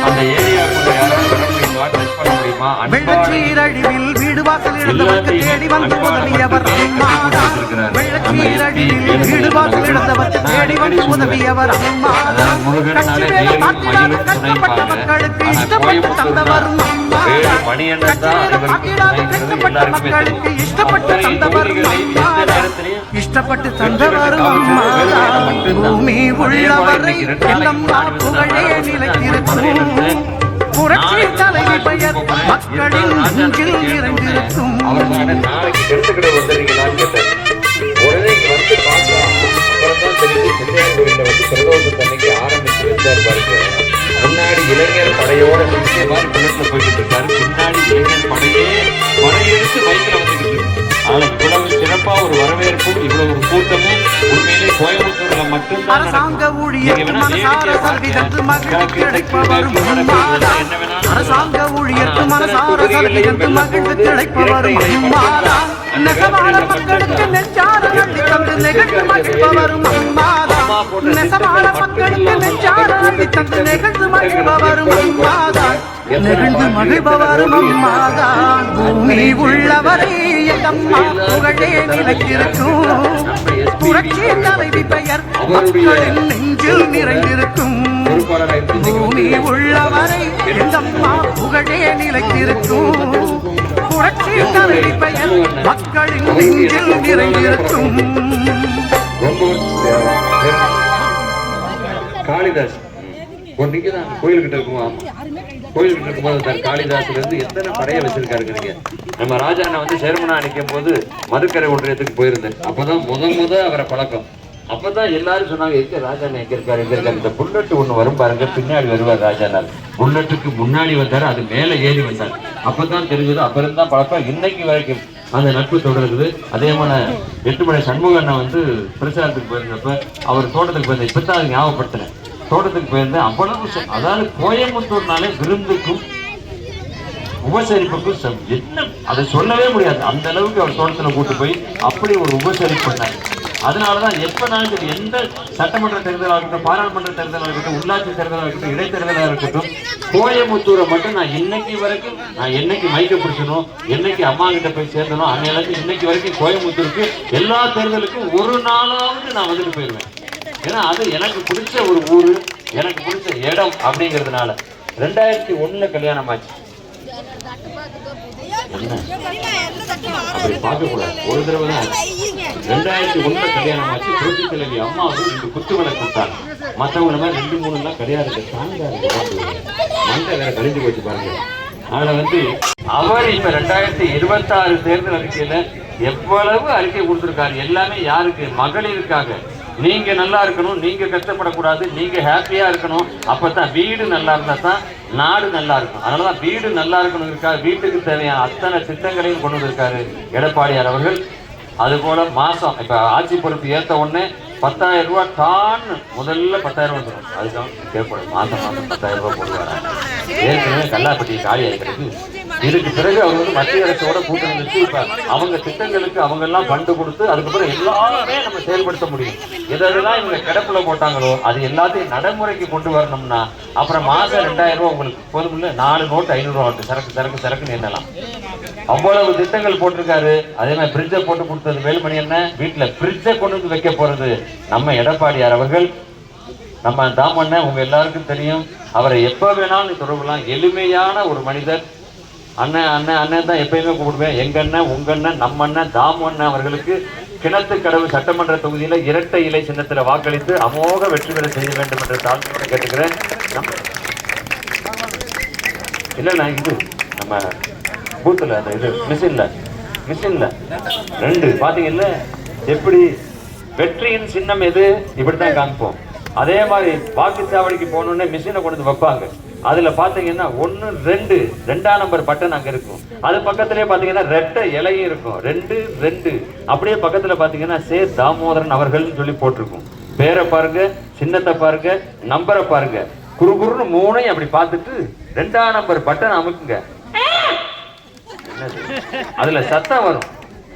[SPEAKER 3] அந்த ஏரியாவுக்குள்ள யாராவது வர முடியுமா, டச் பண்ண முடியுமா?
[SPEAKER 2] வெள்ளச்சீரழிவில் வீடு வாசல் இழந்தவர்க்கு தேடி வந்து உதவியவர் அம்மாதான். வெள்ளச்சீரழிவில் வீடு வாசல் இழந்தவர்க்கு தேடி வந்து உதவியவர் அம்மாதான். கட்சி வேலை பார்த்திடாத கஷ்டப்பட்ட மக்களுக்கு இஷ்டப்பட்டு தந்தவரும் அம்மாதான். கட்சி வேலை பார்த்திடாத கஷ்டப்பட்ட மக்களுக்கு இஷ்டப்பட்டு தந்தவரும் அம்மாதான். இஷ்டப்பட்டு தந்தவரும் அம்மாதான். பூமி உள்ளவரை என்னம்மா புகழே நிலைத்திருக்கும். புரட்சி தலைவி பெயர் மக்களின் நெஞ்சில் நிறைந்திருக்கும்.
[SPEAKER 3] நாளைக்கு எடுத்துக்கிட வந்துடுறீங்களான்னு கேட்டேன். உடனே இங்க வந்து பார்த்தோம். அப்புறம் தான் தெரிஞ்சு பிள்ளையார் கோயில வந்து பிரதோஷத்து அன்னைக்கு ஆரம்பிச்சு வச்சார் பாருங்க. முன்னாடி இளைஞர் படையோட நிச்சய மாதிரி புல்லட்ல போய்கிட்டு இருக்காரு. பின்னாடி இளைஞர் படையெடுத்து பைக்கில் வந்துகிட்டு இருக்கு. ஆனா இவ்வளவு சிறப்பா ஒரு வரவேற்பும் இவ்வளவு ஒரு கூட்டமும் உண்மையிலே கோயம்புத்தூர்ல மட்டும்தான்
[SPEAKER 2] அரசாங்க ஊழியருக்கு மனசார சல்வி தந்து மகிழ்ந்து கிடைப்பவரும் அம்மாதான். அரசாங்க ஊழியருக்கு மனசார சல்வி தந்து மகிழ்ந்து கிடைப்பவரும் அம்மாதான். நெசவாளர் மக்களுக்கு நெஞ்சார அள்ளி தந்து நெகிழ்ந்து மகிழ்பவரும் அம்மாதான். நெசவாளர் மக்களுக்கு நெஞ்சார அள்ளி தந்து நெகிழ்ந்து மகிழ்பவரும் அம்மாதான். நெகிழ்ந்து மகிழ்பவரும் அம்மாதான். பூமி உள்ளவரை எங்கம்மா புகழே நிலைத்திருக்கும். புரட்சி தலைவி பெயர் மக்களின் நெஞ்சில் நிறைந்திருக்கும். பூமி உள்ளவரை எங்கம்மா புகழே நிலைத்திருக்கும். புரட்சி தலைவி பெயர் மக்களின் நெஞ்சில் நிறைந்திருக்கும்.
[SPEAKER 3] காளிதாஸ் நீங்கதான் கோயில்கிட்ட இருக்குமா? கோயில்கிட்ட இருக்கும்போது காளிதாஸ்ல இருந்து எத்தனை படையை வச்சிருக்காருங்க. நீங்க நம்ம ராஜா அண்ணா வந்து சேர்மனா நிற்கும் போது மதுக்கரை ஒன்றியத்துக்கு போயிருந்தேன். அப்பதான் முத அவரை பழக்கம். அப்பதான் எல்லாரும் சொன்னாங்க, எங்க ராஜா அண்ணா எங்க இருக்காரு எங்க இருக்காரு. இந்த புல்லட் ஒண்ணு வரும் பாருங்க, பின்னாடி வருவார் ராஜா அண்ணா. புல்லட்டுக்கு முன்னாடி வந்தாரு, அது மேல ஏறி வந்தார். அப்பதான் தெரிஞ்சது. அப்புறம் தான் பழக்கம். இன்னைக்கு வரைக்கும் அந்த நட்பு தொடருது. அதே மாதிரி 8 மணி சண்முக அண்ணா வந்து பிரச்சாரத்துக்கு போயிருந்தப்ப அவர் தோட்டத்துக்கு போயிருந்தேன். இப்பதான் அது ஞாபகப்படுத்தினேன். தோட்டத்துக்கு போயிருந்தேன். அவ்வளவு அதாவது கோயம்புத்தூர்னாலே விருந்துக்கும் உபசரிப்புக்கும் என்ன அதை சொல்லவே முடியாது. அந்த அளவுக்கு அவர் தோட்டத்துல கூட்டு போய் அப்படி ஒரு உபசரிப்பு பண்ணார். அதனாலதான் எப்பனாலும் சரி, எந்த சட்டமன்ற தேர்தலாக இருக்கட்டும், பாராளுமன்ற தேர்தலாக இருக்கட்டும், உள்ளாட்சி தேர்தலாக இருக்கட்டும், இடைத்தேர்தலாக இருக்கட்டும், கோயம்புத்தூரை மட்டும் நான் இன்னைக்கு வரைக்கும் நான் என்னைக்கு மைக்க பிடிச்சனோ, என்னைக்கு அம்மா கிட்ட போய் சேர்ந்தனோ, அன்னையில இன்னைக்கு வரைக்கும் கோயம்புத்தூருக்கு எல்லா தேர்தலுக்கும் ஒரு நாளாவது நான் வந்துட்டு போயிருவேன். ஏன்னா அது எனக்கு பிடிச்ச ஒரு ஊரு, எனக்கு பிடிச்ச இடம் அப்படிங்கிறதுனால. 2001 கல்யாணம் ஆச்சு. அப்படி பார்க்க கூடாது, ஒரு தடவை தான். 2001 கல்யாணம் ஆச்சு. புரட்சி தலைவி அம்மாவும் 2 குத்துவிளை கொடுத்தாங்க. மற்றவங்க மாதிரி 2-3 எல்லாம் கிடையாது. மண்டை வேற கழிஞ்சு போச்சு பாருங்க. அதுல வந்து அவர் இப்ப 2026 தேர்தல் அறிக்கையில எவ்வளவு அறிக்கை கொடுத்திருக்காரு. எல்லாமே யாருக்கு? மகளிருக்காக. நீங்க நல்லா இருக்கணும், நீங்க கஷ்டப்படக்கூடாது, நீங்க ஹாப்பியா இருக்கணும். அப்பதான் வீடு நல்லா இருந்தா தான் நாடு நல்லா இருக்கும். அதனாலதான் வீடு நல்லா இருக்கணும் இருக்காரு. வீட்டுக்கு தேவையான அத்தனை திட்டங்களையும் கொண்டு வந்திருக்காரு எடப்பாடியார் அவர்கள். அது போல மாசம் இப்ப ஆட்சி பொறுப்பு ஏற்ற உடனே 10,000 ரூபாய் தான் முதல்ல 10,000 வந்துடும். அதுதான் கேட்கக்கூடாது. மாசம் 10,000 ரூபாய் போடுவாங்க. ஏற்கனவே கல்லாப்பட்டி காலி ஆகிருக்கு. இதுக்கு பிறகு அவங்க வந்து மத்திய அரசோட கூட்டணி வச்சு இப்ப அவங்க திட்டங்களுக்கு அவங்க எல்லாம் ஃபண்டு கொடுத்து அதுக்கப்புறம் எல்லாமே நம்ம செயல்படுத்த முடியும். எதெல்லாம் இவங்க கிடப்புல போட்டாங்களோ அது எல்லாத்தையும் நடைமுறைக்கு கொண்டு வரணும்னா அப்புறம் மாசம் 2,000 ரூபாய் உங்களுக்கு போதும் இல்ல. 4 நோட்டு 500 ரூபாய் சரக்குன்னு என்னலாம் அவ்வளவு திட்டங்கள் போட்டிருக்காரு. அதே மாதிரி பிரிட்ஜை போட்டு கொடுத்தது வேலுமணி என்ன, வீட்டுல பிரிட்ஜை கொண்டு வந்து வைக்க போறது நம்ம எடப்பாடியார் அவர்கள். நம்ம தாமண்ண உங்க எல்லாருக்கும் தெரியும். அவரை எப்ப வேணாலும் தொடரலாம். எளிமையான ஒரு மனிதர். அண்ணன் அண்ணன் அண்ணன் தான் எப்பயுமே கூப்பிடுவேன். எங்க அண்ணன், உங்க அண்ணன், நம்ம அண்ணன் தாமு அண்ணன் அவர்களுக்கு கிணத்துக்கடவு சட்டமன்ற தொகுதியில இரட்டை இலை சின்னத்துல வாக்களித்து அமோக வெற்றி பெற செய்ய வேண்டும் என்ற தாழ்மையோட கேட்டுக்கிறேன். இல்ல இது நம்ம பூத்துல அந்த இது மிஷின்ல 2 பாத்தீங்கல்ல எப்படி வெற்றியின் சின்னம் எது இப்படித்தான் காமிப்போம். அதே மாதிரி வாக்குச்சாவடிக்கு போனோடனே மிஷினை கொண்டு வந்து வைப்பாங்க. அதுல பாத்தீங்கன்னா 1, 2 2ஆம் நம்பர் பட்டன் அங்க இருக்கும். அது பக்கத்திலே பாத்தீங்கன்னா ரெட்டை இலையும் இருக்கும். 2, 2 அப்படியே பக்கத்துல பாத்தீங்கன்னா சே தாமோதரன் அவர்கள் சொல்லி போட்டிருக்கும். பேரை பாருங்க, சின்னத்தை பாருங்க, நம்பரை பாருங்க. குறுகுறுன்னு 3ஐயும் அப்படி பார்த்துட்டு 2ஆம் நம்பர் பட்டன் அமுக்குங்க. அதுல சத்தம் வரும்.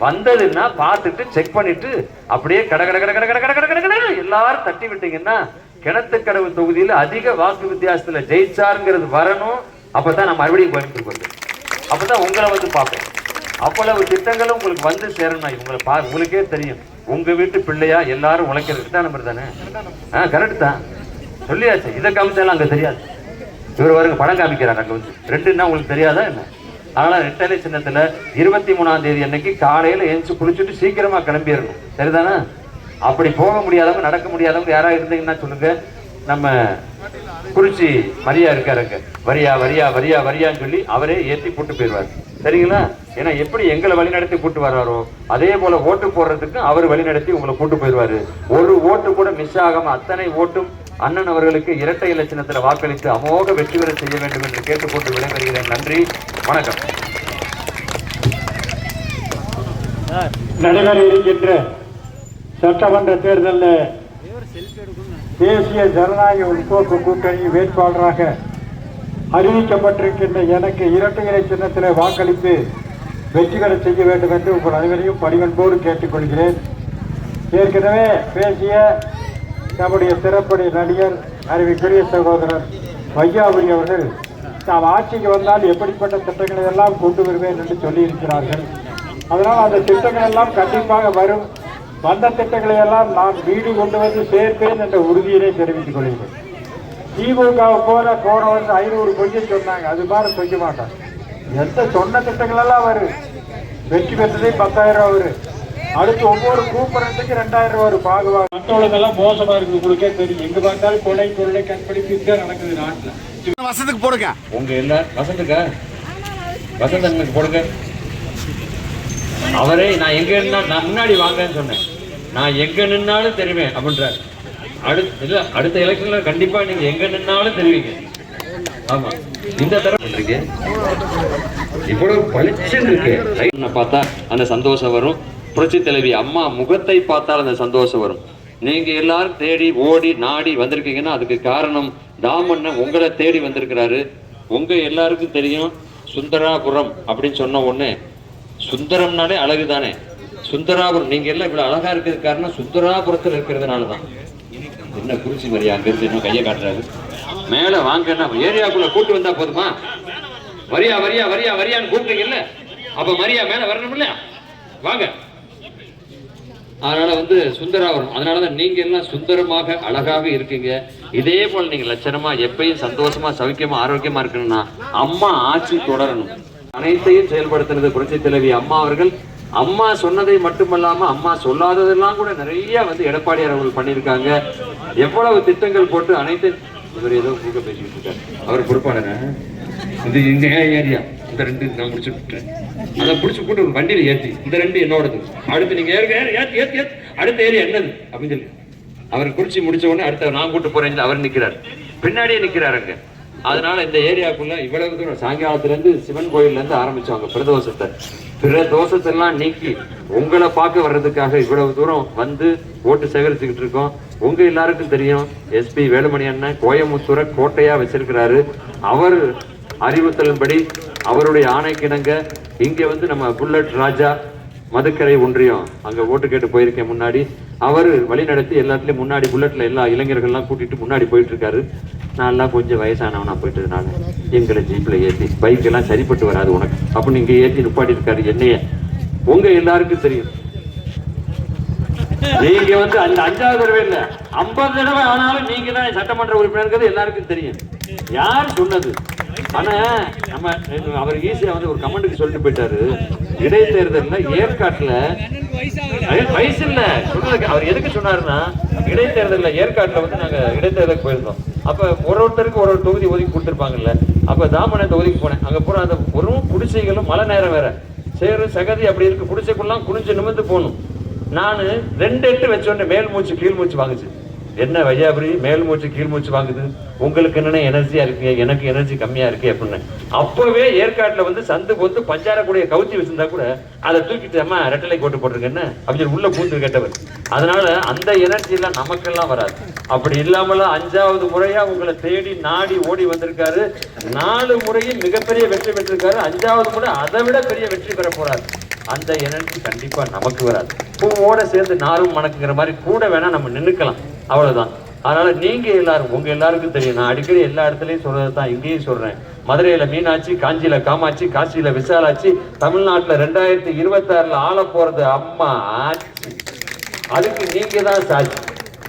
[SPEAKER 3] வந்ததுன்னா பார்த்துட்டு செக் பண்ணிட்டு அப்படியே கட கட கட கட கட கட கட கட எல்லாரும் தட்டி விட்டீங்கன்னா கிணத்துக்கடவு தொகுதியில் அதிக வாக்கு வித்தியாசத்துல ஜெயிச்சாருங்கிறது வரணும். அப்பதான் நான் மறுபடியும் கோயம்புத்தூர் வந்தேன். அப்பதான் உங்களை வந்து பார்ப்பேன். அவ்வளவு திட்டங்களும் உங்களுக்கு வந்து சேரணும். உங்களுக்கே தெரியும், உங்க வீட்டு பிள்ளையா எல்லாரும் உழைக்கிறது 2ஆம் நம்பர் தானே. கரெக்ட் தான், சொல்லியாச்சு. இதை காமிச்சாலும் அங்க தெரியாது. இவர் வருங்க படம் காமிக்கிறாங்க அங்க வந்து 2ன்னா உங்களுக்கு தெரியாதா என்ன? அதனால ரெட்டலை சின்னத்துல 23ஆம் தேதி அன்னைக்கு காலையில எழுந்து குளிச்சுட்டு சீக்கிரமா கிளம்பிடணும். சரிதானே? அப்படி போக முடியாதவங்க, நடக்க முடியாதவங்க யாராவது இருந்தீங்கன்னா சொல்லுங்க. நம்ம குறிச்சி மரியா இருக்காருங்க, வரியா வரியா வரியா வரியான்னு சொல்லி அவரே ஏற்றி கூட்டு போயிடுவார். சரிங்களா? ஏன்னா எப்படி எங்களை வழிநடத்தி கூட்டு வர்றாரோ அதே போல ஓட்டு போடுறதுக்கு அவர் வழிநடத்தி உங்களை கூட்டு போயிடுவாரு. ஒரு ஓட்டு கூட மிஸ் ஆகாம அத்தனை ஓட்டும் அண்ணன் அவர்களுக்கு இரட்டை இலச்சினத்தில் வாக்களித்து அமோக வெற்றி பெற செய்ய வேண்டும் என்று கேட்டுக்கொண்டு விடைபெறுகிறேன். நன்றி, வணக்கம்.
[SPEAKER 6] நடைபெற இருக்கின்ற சட்டமன்ற தேர்தலில் தேசிய ஜனநாயக முற்போக்கு கூட்டணி வேட்பாளராக அறிவிக்கப்பட்டிருக்கின்ற எனக்கு இரட்டை இலை சின்னத்தில் வாக்களித்து வெற்றி பெற செய்ய வேண்டும் என்று உங்கள் அனைவரையும் பணிவன்போடு கேட்டுக்கொள்கிறேன். ஏற்கனவே பேசிய நம்முடைய திரைப்பட நடிகர் அறிவிக்குரிய சகோதரர் வையாபுரி அவர்கள் நாம் ஆட்சிக்கு வந்தால் எப்படிப்பட்ட திட்டங்களை எல்லாம் கொண்டு வருவேன் என்று சொல்லியிருக்கிறார்கள். அதனால் அந்த திட்டங்கள் எல்லாம் கண்டிப்பாக வரும். வந்த திட்டங்களை எல்லாம் நான் வீடு கொண்டு வந்து சேர்ப்பேன் என்ற உறுதியினை தெரிவித்துக் கொள்கிறேன். திமுக போன வருஷம் 500 கொஞ்சம் சொன்னாங்க, அது மாதிரி சொல்ல மாட்டாங்க. எந்த சொன்ன திட்டங்கள் எல்லாம் வரும். வெற்றி பெற்றதே 10,000 ரூபா வரும். அடுத்து ஒவ்வொரு கூப்பிடறதுக்கு 2,000 ரூபா வரும். பாகுவாங்க மற்றவங்களுக்கெல்லாம் மோசமா இருக்குது. உங்களுக்கே தெரியும், எங்க பார்த்தாலும் கொலை கொள்ளை கற்பழிப்பு நடக்குது நாட்டில்.
[SPEAKER 2] வசத்துக்கு போடுங்க.
[SPEAKER 3] உங்க எல்லா வசந்துக்கா வசந்தனுக்கு போடுங்க. அவரே நான் எங்க நின்னா நான் முன்னாடி வாங்கன்னு சொன்னேன். நான் எங்க நின்னாலும் தெரிவேன் அப்படின்றாரு. அடுத்த எலெக்ஷன்ல கண்டிப்பா நீங்க எங்க நின்னாலும் தெரிவிங்க. ஆமா, இந்த தடவை இருக்கு இவ்வளவு பளிச்சுன்னு இருக்கு. பார்த்தா அந்த சந்தோஷம் வரும். புரட்சி தலைவி அம்மா முகத்தை பார்த்தால் அந்த சந்தோஷம் வரும். நீங்க எல்லாரும் தேடி ஓடி நாடி வந்திருக்கீங்கன்னா அதுக்கு காரணம் தாமண்ணன் உங்களை தேடி வந்திருக்கிறாரு. உங்க எல்லாருக்கும் தெரியும், சுந்தராபுரம் அப்படின்னு சொன்ன உடனே சுந்தரம்னாலே அழகு தானே. சுந்தராபுரம் நீங்க எல்லாம் இவ்வளவு அழகா இருக்கிறது காரணம் சுந்தராபுரத்தில் இருக்கிறதுனாலதான். என்ன குறிச்சி மரியா அங்க இருந்து இன்னும் கையை காட்டுறாரு. மேல வாங்கன்னா ஏரியாக்குள்ள கூட்டு வந்தா போதுமா? வரியா வரியா வரியா வரியான்னு கூப்பிட்டீங்கல்ல, அப்ப மரியா மேல வரணும் இல்ல, வாங்க. அதனால வந்து சுந்தராபுரம், அதனாலதான் நீங்க எல்லாம் சுந்தரமாக அழகாக இருக்கீங்க. இதே போல நீங்க லட்சணமா எப்பயும் சந்தோஷமா சௌக்கியமா ஆரோக்கியமா இருக்கணும்னா அம்மா ஆட்சி தொடரணும். அனைத்தையும் செயல்படுத்தினது புரட்சி தலைவி அம்மா அவர்கள். அம்மா சொன்னதை மட்டுமல்லாம அம்மா சொல்லாததெல்லாம் கூட நிறைய வந்து எடப்பாடியார் அவர்கள் பண்ணியிருக்காங்க. எவ்வளவு திட்டங்கள் போட்டு அனைத்து இவர் ஏதோ கூக்க பேசிக்கிட்டு இருக்காரு. அவர் பொறுப்பாளர். இது இந்த ஏரியா இந்த 2 நான் முடிச்சு விட்டுறேன். அதை பிடிச்சி போட்டு ஒரு வண்டியில ஏற்றி இந்த 2 என்னோடது. அடுத்து நீங்க ஏத்தி ஏத்தி அடுத்த ஏரியா என்னது அப்படின்னு சொல்லி அவர் குறிச்சி முடிச்ச உடனே அடுத்த நான் கூட்டு போறேன் அவர் நிக்கிறார், பின்னாடியே நிக்கிறாருங்க. அதனால இந்த ஏரியாக்குள்ள இவ்வளவு தூரம் சாயங்காலத்துல இருந்து சிவன் கோயில்ல இருந்து ஆரம்பிச்சாங்க பிரதோஷத்தெல்லாம் நீக்கி உங்களை பார்க்க வர்றதுக்காக இவ்வளவு தூரம் வந்து ஓட்டு சேகரிச்சுக்கிட்டு இருக்கோம். உங்க எல்லாருக்கும் தெரியும், எஸ்பி வேலுமணி அண்ணன் கோயமுத்தூரை கோட்டையா வச்சிருக்கிறாரு. அவர் அறிவுறுத்தலின்படி அவருடைய ஆணைக்கிணங்க இங்க வந்து நம்ம புல்லட் ராஜா மதுக்கரை ஒன்றியம் அங்க ஓட்டு கேட்டு போயிருக்கேன். முன்னாடி அவர் வழி நடத்தி எல்லாத்துலயும் முன்னாடி புல்லட்ல எல்லா இளைஞர்கள்லாம் கூட்டிட்டு முன்னாடி போயிட்டு இருக்காரு. நான் எல்லாம் கொஞ்சம் வயசானவனா போயிட்டதுனால எங்களை ஜீப்ல ஏற்றி பைக் எல்லாம் சரிப்பட்டு வராது உனக்கு அப்படின்னு இங்க ஏற்றி நிப்பாட்டி இருக்காரு என்னைய. உங்க எல்லாருக்கும் தெரியும், நீங்க வந்து அந்த 5வது தடவை இல்ல 50 தடவை ஆனாலும் நீங்க தான் சட்டமன்ற உறுப்பினர் எல்லாருக்கும் தெரியும். யார் சொன்னது? ஆனா நம்ம அவர் ஈஸியா வந்து ஒரு கமெண்ட்டுக்கு சொல்லிட்டு போயிட்டாரு. இடைத்தேர்தல்ல ஏற்காட்டுல வயசு இல்ல சொல்றதுக்கு அவர் எதுக்கு சொன்னாருன்னா, இடைத்தேர்தல்ல ஏற்காட்டுல வந்து நாங்க இடைத்தேர்தலுக்கு போயிருந்தோம். அப்ப ஒருத்தருக்கு ஒரு தொகுதி ஒதுக்கி கொடுத்துருப்பாங்கல்ல. அப்ப தாமன தொகுதிக்கு போனேன். அங்க போற அந்த ஒரு குடிசைகளும் மழை நேரம் வேற சேரு சகதி அப்படி இருக்கு. குடிசைக்குள்ளாம் குனிஞ்சு நிமிர்ந்து போகணும். நான் 2 எட்டு வச்சோடனே மேல் மூச்சு கீழ் மூச்சு வாங்குச்சு. என்ன வையாபுரி மேல் மூச்சு கீழ் மூச்சு வாங்குது, உங்களுக்கு என்னென்ன எனர்ஜியா இருக்கு, எனக்கு எனர்ஜி கம்மியா இருக்கு அப்படின்னு. அப்பவே ஏற்காட்டுல வந்து சந்து பொந்து பஞ்சாரக்கூடிய கவுச்சி வச்சிருந்தா கூட அதை தூக்கிட்டு அம்மா ரெட்டலை கோட்டு போட்டிருக்கேன்னு அப்படின்னு உள்ள பூந்து கேட்டவர். அதனால அந்த எனர்ஜி எல்லாம் நமக்கெல்லாம் வராது. அப்படி இல்லாமல 5வது முறையா உங்களை தேடி நாடி ஓடி வந்திருக்காரு. 4 முறையும் மிகப்பெரிய வெற்றி பெற்றிருக்காரு. 5வது முறை அதை விட பெரிய வெற்றி பெற போறாரு. அந்த எனர்ஜி கண்டிப்பா நமக்கு வராது. பூவோட சேர்ந்து நாரும் மணக்குங்கிற மாதிரி கூட வேணா நம்ம நின்னுக்கலாம், அவ்வளவுதான். அதனால நீங்க எல்லாரும், உங்க எல்லாருக்கும் தெரியும், நான் அடிக்கடி எல்லா இடத்துலயும் சொல்றதுதான் இங்கேயும் சொல்றேன். மதுரையில மீனாட்சி, காஞ்சியில காமாட்சி, காசியில விசாலாட்சி, தமிழ்நாட்டுல 2026 ஆள போறது அம்மா ஆட்சி. அதுக்கு நீங்க தான் சாட்சி.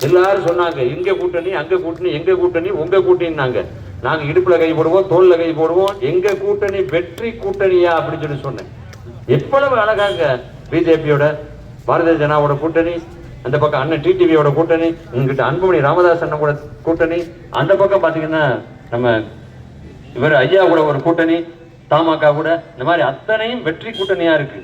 [SPEAKER 3] எல்லாரும் சொன்னாங்க இங்க கூட்டணி, அங்க கூட்டணி, எங்க கூட்டணி, உங்க கூட்டணின்னாங்க. நாங்க இடுப்புல கை போடுவோம், தோல்ல கை போடுவோம், எங்க கூட்டணி வெற்றி கூட்டணியா அப்படின்னு சொல்லி சொன்னேன். எவ்வளவு அழகாங்க பிஜேபியோட பாரதிய ஜனதாவோட கூட்டணி, அந்த பக்கம் அண்ணன் டிடிவியோட கூட்டணி, உங்ககிட்ட அன்புமணி ராமதாஸ் அண்ணன் கூட கூட்டணி, அந்த பக்கம் பாத்தீங்கன்னா நம்ம இவர் ஐயா கூட ஒரு கூட்டணி, தமாக கூட, இந்த மாதிரி அத்தனையும் வெற்றி கூட்டணியா இருக்கு.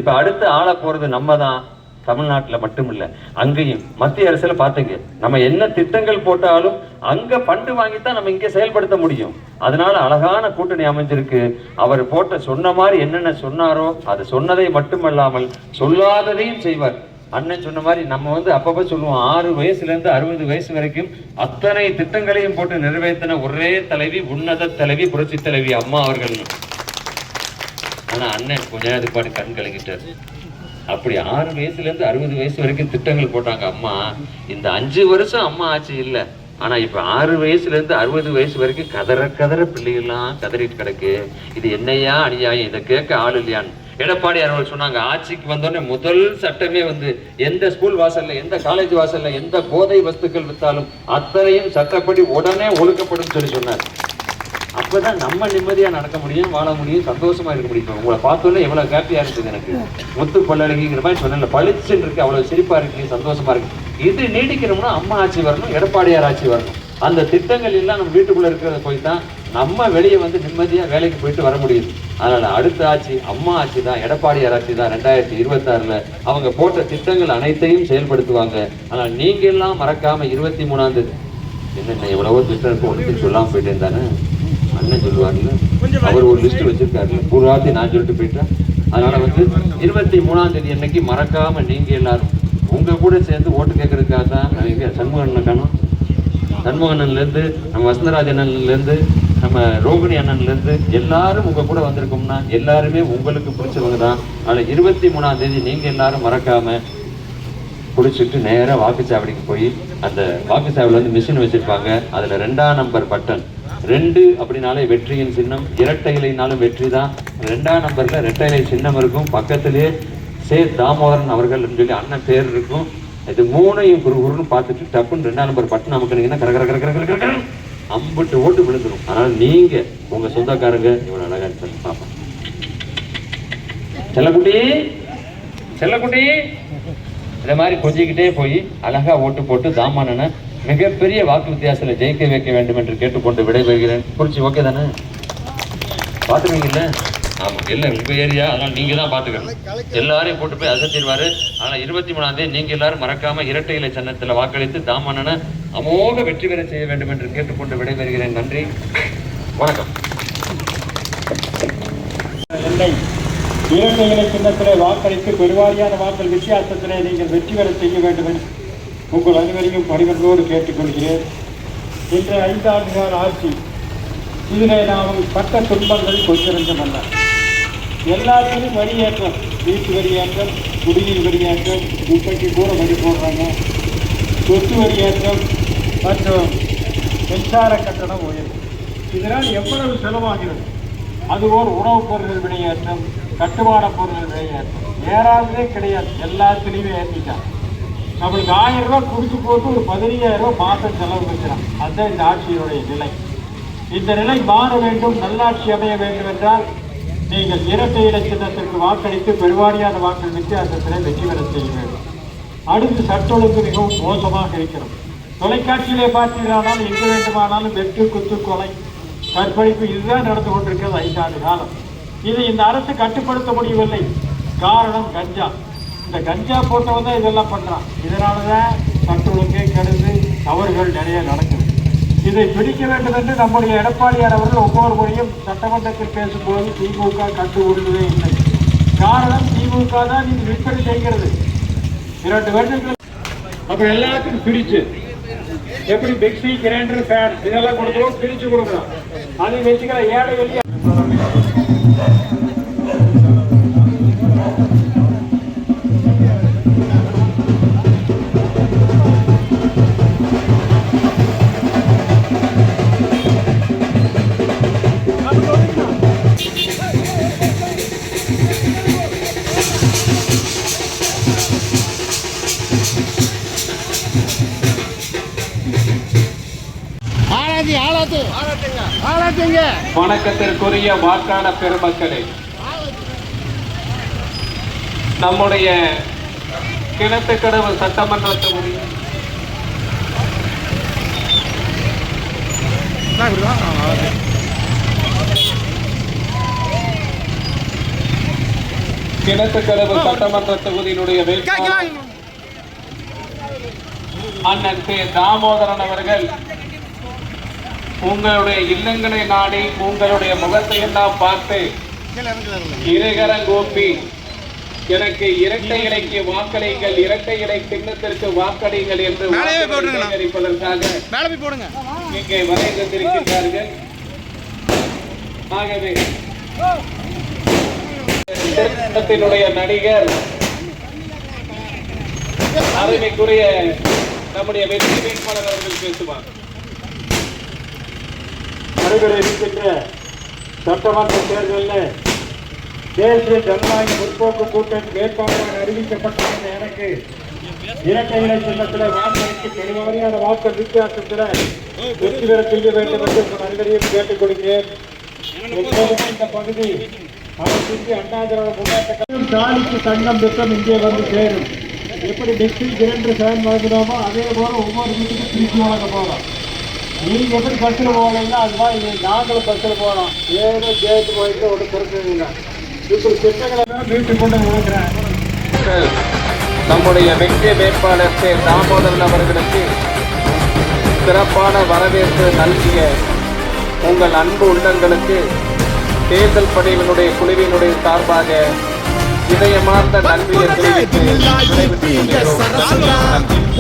[SPEAKER 3] இப்ப அடுத்து ஆள போறது நம்ம தான். தமிழ்நாட்டுல மட்டும் இல்ல, அங்கேயும் மத்திய அரசுல பாத்துங்க, நம்ம என்ன திட்டங்கள் போட்டாலும் அங்க ஃபண்டு வாங்கித்தான் நம்ம இங்க செயல்படுத்த முடியும். அதனால அழகான கூட்டணி அமைஞ்சிருக்கு. அவர் சொன்ன மாதிரி என்னென்ன சொன்னாரோ அது சொன்னதை மட்டுமல்லாமல் சொல்லாததையும் செய்வார். அண்ணன் சொன்ன மாதிரி நம்ம வந்து அப்பப்ப சொல்லுவோம், 6 வயசுல இருந்து 60 வயசு வரைக்கும் அத்தனை திட்டங்களையும் போட்டு நிறைவேற்றின ஒரே தலைவி, உன்னத தலைவி, புரட்சி தலைவி அம்மா அவர்கள். ஆனா அண்ணன் கொஞ்ச நேரத்துக்கு பாட்டு கண் கலங்கிட்டார். அப்படி 6 வயசுல இருந்து 60 வயசு வரைக்கும் திட்டங்கள் போட்டாங்க அம்மா. இந்த 5 வருஷம் அம்மா ஆட்சி இல்ல. ஆனா இப்ப 6 வயசுல இருந்து 60 வயசு வரைக்கும் கதற பிள்ளைகள்லாம் கதறிட்டு கிடக்கு. இது என்னையா அநியாயம், இதை கேட்க ஆள் இல்லையான்னு எடப்பாடியார் அவர்கள் சொன்னாங்க. ஆட்சிக்கு வந்தோடனே முதல் சட்டமே வந்து எந்த ஸ்கூல் வாசல்ல, எந்த காலேஜ் வாசல்ல எந்த போதை வஸ்துக்கள் வித்தாலும் அத்தனையும் சட்டப்படி உடனே ஒழுக்கப்படும் சொல்லி சொன்னார். அப்பதான் நம்ம நிம்மதியா நடக்க முடியும், வாழ முடியும், சந்தோஷமா இருக்க முடியும். உங்களை பார்த்தோன்னே எவ்வளவு ஹாப்பியா இருக்குது எனக்கு. முத்து பல்லழகிங்கிற மாதிரி சொன்ன பளிச்சுன்னு இருக்கு, அவ்வளவு சிரிப்பா இருக்கு, சந்தோஷமா இருக்கு. இது நீடிக்கணும்னா அம்மா ஆட்சி வரணும், எடப்பாடியார் ஆட்சி வரணும். அந்த திட்டங்கள் எல்லாம் நம்ம வீட்டுக்குள்ள இருக்கிறத போய் தான் நம்ம வெளியே வந்து நிம்மதியா வேலைக்கு போயிட்டு வர முடியுது. அதனால அடுத்த ஆட்சி அம்மா ஆட்சி தான், எடப்பாடியார் ஆட்சி தான். 2026 அவங்க போட்ட திட்டங்கள் அனைத்தையும் செயல்படுத்துவாங்க. ஆனால் நீங்க எல்லாம் மறக்காம 23ஆம் தேதி என்னென்ன எவ்வளவோ திட்டம் இருக்கும், ஒன்றும் சொல்லாம போயிட்டு இருந்தானே அண்ணன் சொல்லுவாருன்னு அவர் ஒரு லிஸ்ட் வச்சிருக்காரு. பூர்வாத்தி நான் சொல்லிட்டு போயிட்டேன். அதனால வந்து 23ஆம் தேதி அன்னைக்கு மறக்காம நீங்க எல்லாரும் உங்க கூட சேர்ந்து ஓட்டு கேட்கறதுக்காக தான் சண்முகண்ணன்ல இருந்து நம்ம வசந்தராஜ் அண்ணன்ல இருந்து நம்ம ரோகிணி அண்ணன்ல இருந்து எல்லாரும் உங்க கூட வந்திருக்கோம்னா எல்லாருமே உங்களுக்கு பிடிச்சவங்க தான். அதனால 23ஆம் தேதி நீங்க எல்லாரும் மறக்காம குடிச்சிட்டு நேரா வாக்குச்சாவடிக்கு போய் அந்த வாக்குச்சாவடியில் வந்து மிஷின் வச்சிருப்பாங்க. அதுல 2ஆம் நம்பர் பட்டன் 2 அப்படின்னாலே வெற்றியின் சின்னம், இரட்டை இலைனாலும் வெற்றி தான். 2ஆம் நம்பர்ல இரட்டை இலை சின்னம் இருக்கும். பக்கத்திலே சே தாமோதரன் அவர்கள் சொல்லி அண்ணன் பேர் இருக்கும். இது 3ஐயும் குறுகுறுன்னு பார்த்துட்டு டப்புன்னு 2ஆம் நம்பர் பட்டன் நமக்கு கர அம்பிட்டு ஓட்டு விழுந்துடும். அதனால நீங்க உங்க சொந்தக்காரங்க இவ்வளவு அழகா இருக்கு பார்ப்போம். செல்லக்குட்டி இந்த மாதிரி கொஞ்சிக்கிட்டே போய் அழகா ஓட்டு போட்டு தாமானனை மிகப்பெரிய வாக்கு வித்தியாசத்துல ஜெயிக்க வைக்க வேண்டும் என்று கேட்டுக்கொண்டு விடைபெறுகிறேன். குறிச்சி ஓகே தானே? பாத்துருவீங்கல்ல? ஆமா, எல்லாம் உங்க ஏரியா, அதனால நீங்க தான் பாத்துக்கணும். எல்லாரையும் போட்டு போய் அசத்திடுவாரு. ஆனா 23ஆம் தேதி நீங்க எல்லாரும் மறக்காம இரட்டை இலை சின்னத்துல வாக்களித்து தாமானனை அமோக வெற்றி பெற செய்ய வேண்டும் என்று கேட்டுக்கொண்டு விடைபெறுகிறேன். நன்றி, வணக்கம்.
[SPEAKER 8] இரட்டை இலை சின்னத்திலே வாக்களித்து பெருவாரியான வாக்கள் வித்தியாசத்திலே நீங்கள் வெற்றி பெற செய்ய வேண்டும் என்று உங்கள் அனைவரையும் பணிவர்களோடு கேட்டுக்கொள்கிறேன். இன்று 5 ஆண்டுகால ஆட்சி, இதிலே நாம் பட்ட துன்பங்கள் கொஞ்சமல்ல. எல்லாத்திலும் வரியேற்றம், வீட்டு வரியேற்றம், குடிநீர் வரியேற்றம், குப்பைக்கு கூட வரி போடுறாங்க, சொத்து வரியேற்றம் மற்றும் மின்சார கட்டணம் உயர்வு. இதனால் எவ்வளவு செலவாகிறது? அதுபோல் உணவுப் பொருட்கள் விலையேற்றம், கட்டுமான பொருட்கள் விலையேற்றம் ஏறாததே கிடையாது. எல்லாத்துலேயுமே ஏற்றிட்டாங்க. நம்மளுக்கு 1000 ரூபாய் குடிச்சு போட்டு ஒரு 15,000 ரூபாய் மாதம் செலவு வைக்கிறான். அதுதான் இந்த ஆட்சியினுடைய நிலை. இந்த நிலை மாற வேண்டும், நல்லாட்சி அமைய வேண்டும் என்றால் நீங்கள் இரட்டை இலை சின்னத்திற்கு வாக்களித்து பெருவாரியான வாக்கள் வித்தியாசத்திலே வெற்றி பெற செய்ய வேண்டும். அடுத்து சட்ட ஒழுங்கு மிகவும் மோசமாக இருக்கிறது. தொலைக்காட்சியிலே பார்த்தீர்களானால் எங்கு வேண்டுமானாலும் வெட்டு, குத்து, கொலை, கற்பழிப்பு இதுதான் நடந்து கொண்டிருக்கிறது 5 ஆண்டு காலம். இதை இந்த அரசு கட்டுப்படுத்த முடியவில்லை. காரணம் கஞ்சா. இந்த கஞ்சா போட்டவன் தான் இதெல்லாம் பண்றான். இதனாலதான் சட்ட ஒழுங்கை கெடுத்து தவறுகள் நிறைய நடக்குது. இதை பிடிக்க வேண்டும் என்று நம்முடைய எடப்பாடியார் அவர்கள் ஒவ்வொரு முறையும் சட்டமன்றத்தில் பேசும்போது திமுக கண்டு உருளவே இல்லை. காரணம் திமுக தான் இது விற்பனை செய்கிறது. 2 வருடங்கள் அப்புறம் எல்லாத்துக்கும் பிரிச்சு எப்படி மிக்சி கிரைண்டர் ஃபேன் இதெல்லாம் கொடுக்குறோம், பிரிச்சு கொடுக்குறோம். அதை வச்சுக்கிற ஏழை வெளியே
[SPEAKER 3] வணக்கத்திற்குரிய வாக்காளர் பெருமக்களே, நம்முடைய கிணத்துக்கடவு சட்டமன்ற தொகுதி கிணத்துக்கடவு சட்டமன்ற தொகுதியினுடைய வேட்பாளர் அண்ணன் கே. தாமோதரன் அவர்கள் உங்களுடைய இல்லங்களை நாடி உங்களுடைய முகத்தை எல்லாம் பார்த்து இறைகரங்கோப்பி எனக்கு இரட்டை இலைக்கு வாக்களிங்கள், இரட்டை இலை சின்னத்திற்கு வாக்களிங்கள் என்று சேகரிப்பதற்காக இங்கே வரைந்திருக்கிறார்கள். ஆகவே திரைப்படத்தினுடைய நடிகர் அருமைக்குரிய நம்முடைய வெற்றி வேட்பாளர் அவர்கள் பேசுவார்.
[SPEAKER 8] நடைபெற இருக்கின்ற சட்டமன்ற தேர்தலில் தேசிய ஜனநாயக முற்போக்கு கூட்டணி வேட்பாளராக அறிவிக்கப்பட்டிருந்த எனக்கு இரட்டை இலை சின்னத்தில் வாக்களித்து பெருவாரியான வாக்கு வித்தியாசத்தில் வெற்றி பெற செய்ய வேண்டும் என்று அனைவரையும் கேட்டுக் கொடுக்கிறேன். எப்போதுமே இந்த பகுதி அரசுக்கு அண்ணா திராவிட முன்னேற்ற தாலிக்கு சங்கம் திட்டம் இங்கே வந்து சேரும். எப்படி மிக்சி கிரைண்டர் ஃபேன் வாங்கினோமோ அதே போல ஒவ்வொரு வீட்டுக்கும் திருச்சி வழங்க போகலாம். நீங்க எப்படி பஸ்ஸில் போகலைன்னா அதுதான் நாங்களும் பஸ்ஸில் போகலாம். ஏதோ ஜெயித்து போயிட்டு ஒன்று பொறுத்ததில்லை. இப்படி திட்டங்களை தான் வீட்டு கொண்டு இருக்கிறேன்.
[SPEAKER 3] நம்முடைய வெற்றி வேட்பாளர் கே. தாமோதரன் அவர்களுக்கு சிறப்பான வரவேற்பு நல்கிய உங்கள் அன்பு உள்ளங்களுக்கு தேர்தல் பணியினுடைய குழுவினுடைய சார்பாக இதயமார்ந்த நன்றியை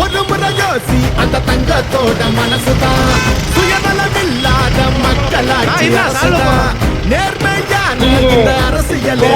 [SPEAKER 4] ஒரு முறை யோசி, அந்த தங்கத்தோட மனசுதான் சுயநலமில்லாத மக்களாட்சி நேர்மையான இந்த அரசியலே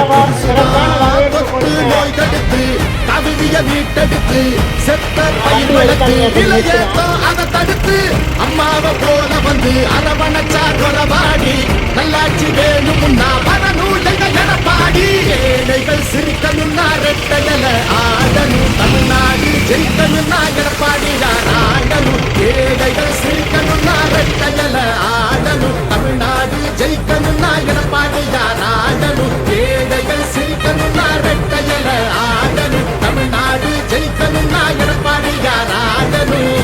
[SPEAKER 4] தொற்று நோய் தடுத்து கவிதைய மீட்டெடுத்து செத்த பயிர் வளர்த்து விலையேற்றம் அதை தடுத்து அம்மாவை போல வந்து அரவணைச்சார் கொரவாடி நல்லாட்சி வேணும்னா வரணும் எங்க எடப்பாடி. ஏழைகள் சிரிக்கணும்னா ரெட்டையல ஆடணும், தமிழ்நாடு ஜெயிக்கணும்னா எடப்பாடி தான் ஆடணும். ஏழைகள் சிரிக்கணும்னா ரெட்டையல ஆடணும், தமிழ்நாடு ஜெயிக்கணும்னா எடப்பாடி தான் ஆடணும். ஏழைகள் சிரிக்கணும்னா ரெட்டையல ஆடணும், தமிழ்நாடு ஜெயிக்கணும்னா எடப்பாடி தான் ஆடணும்.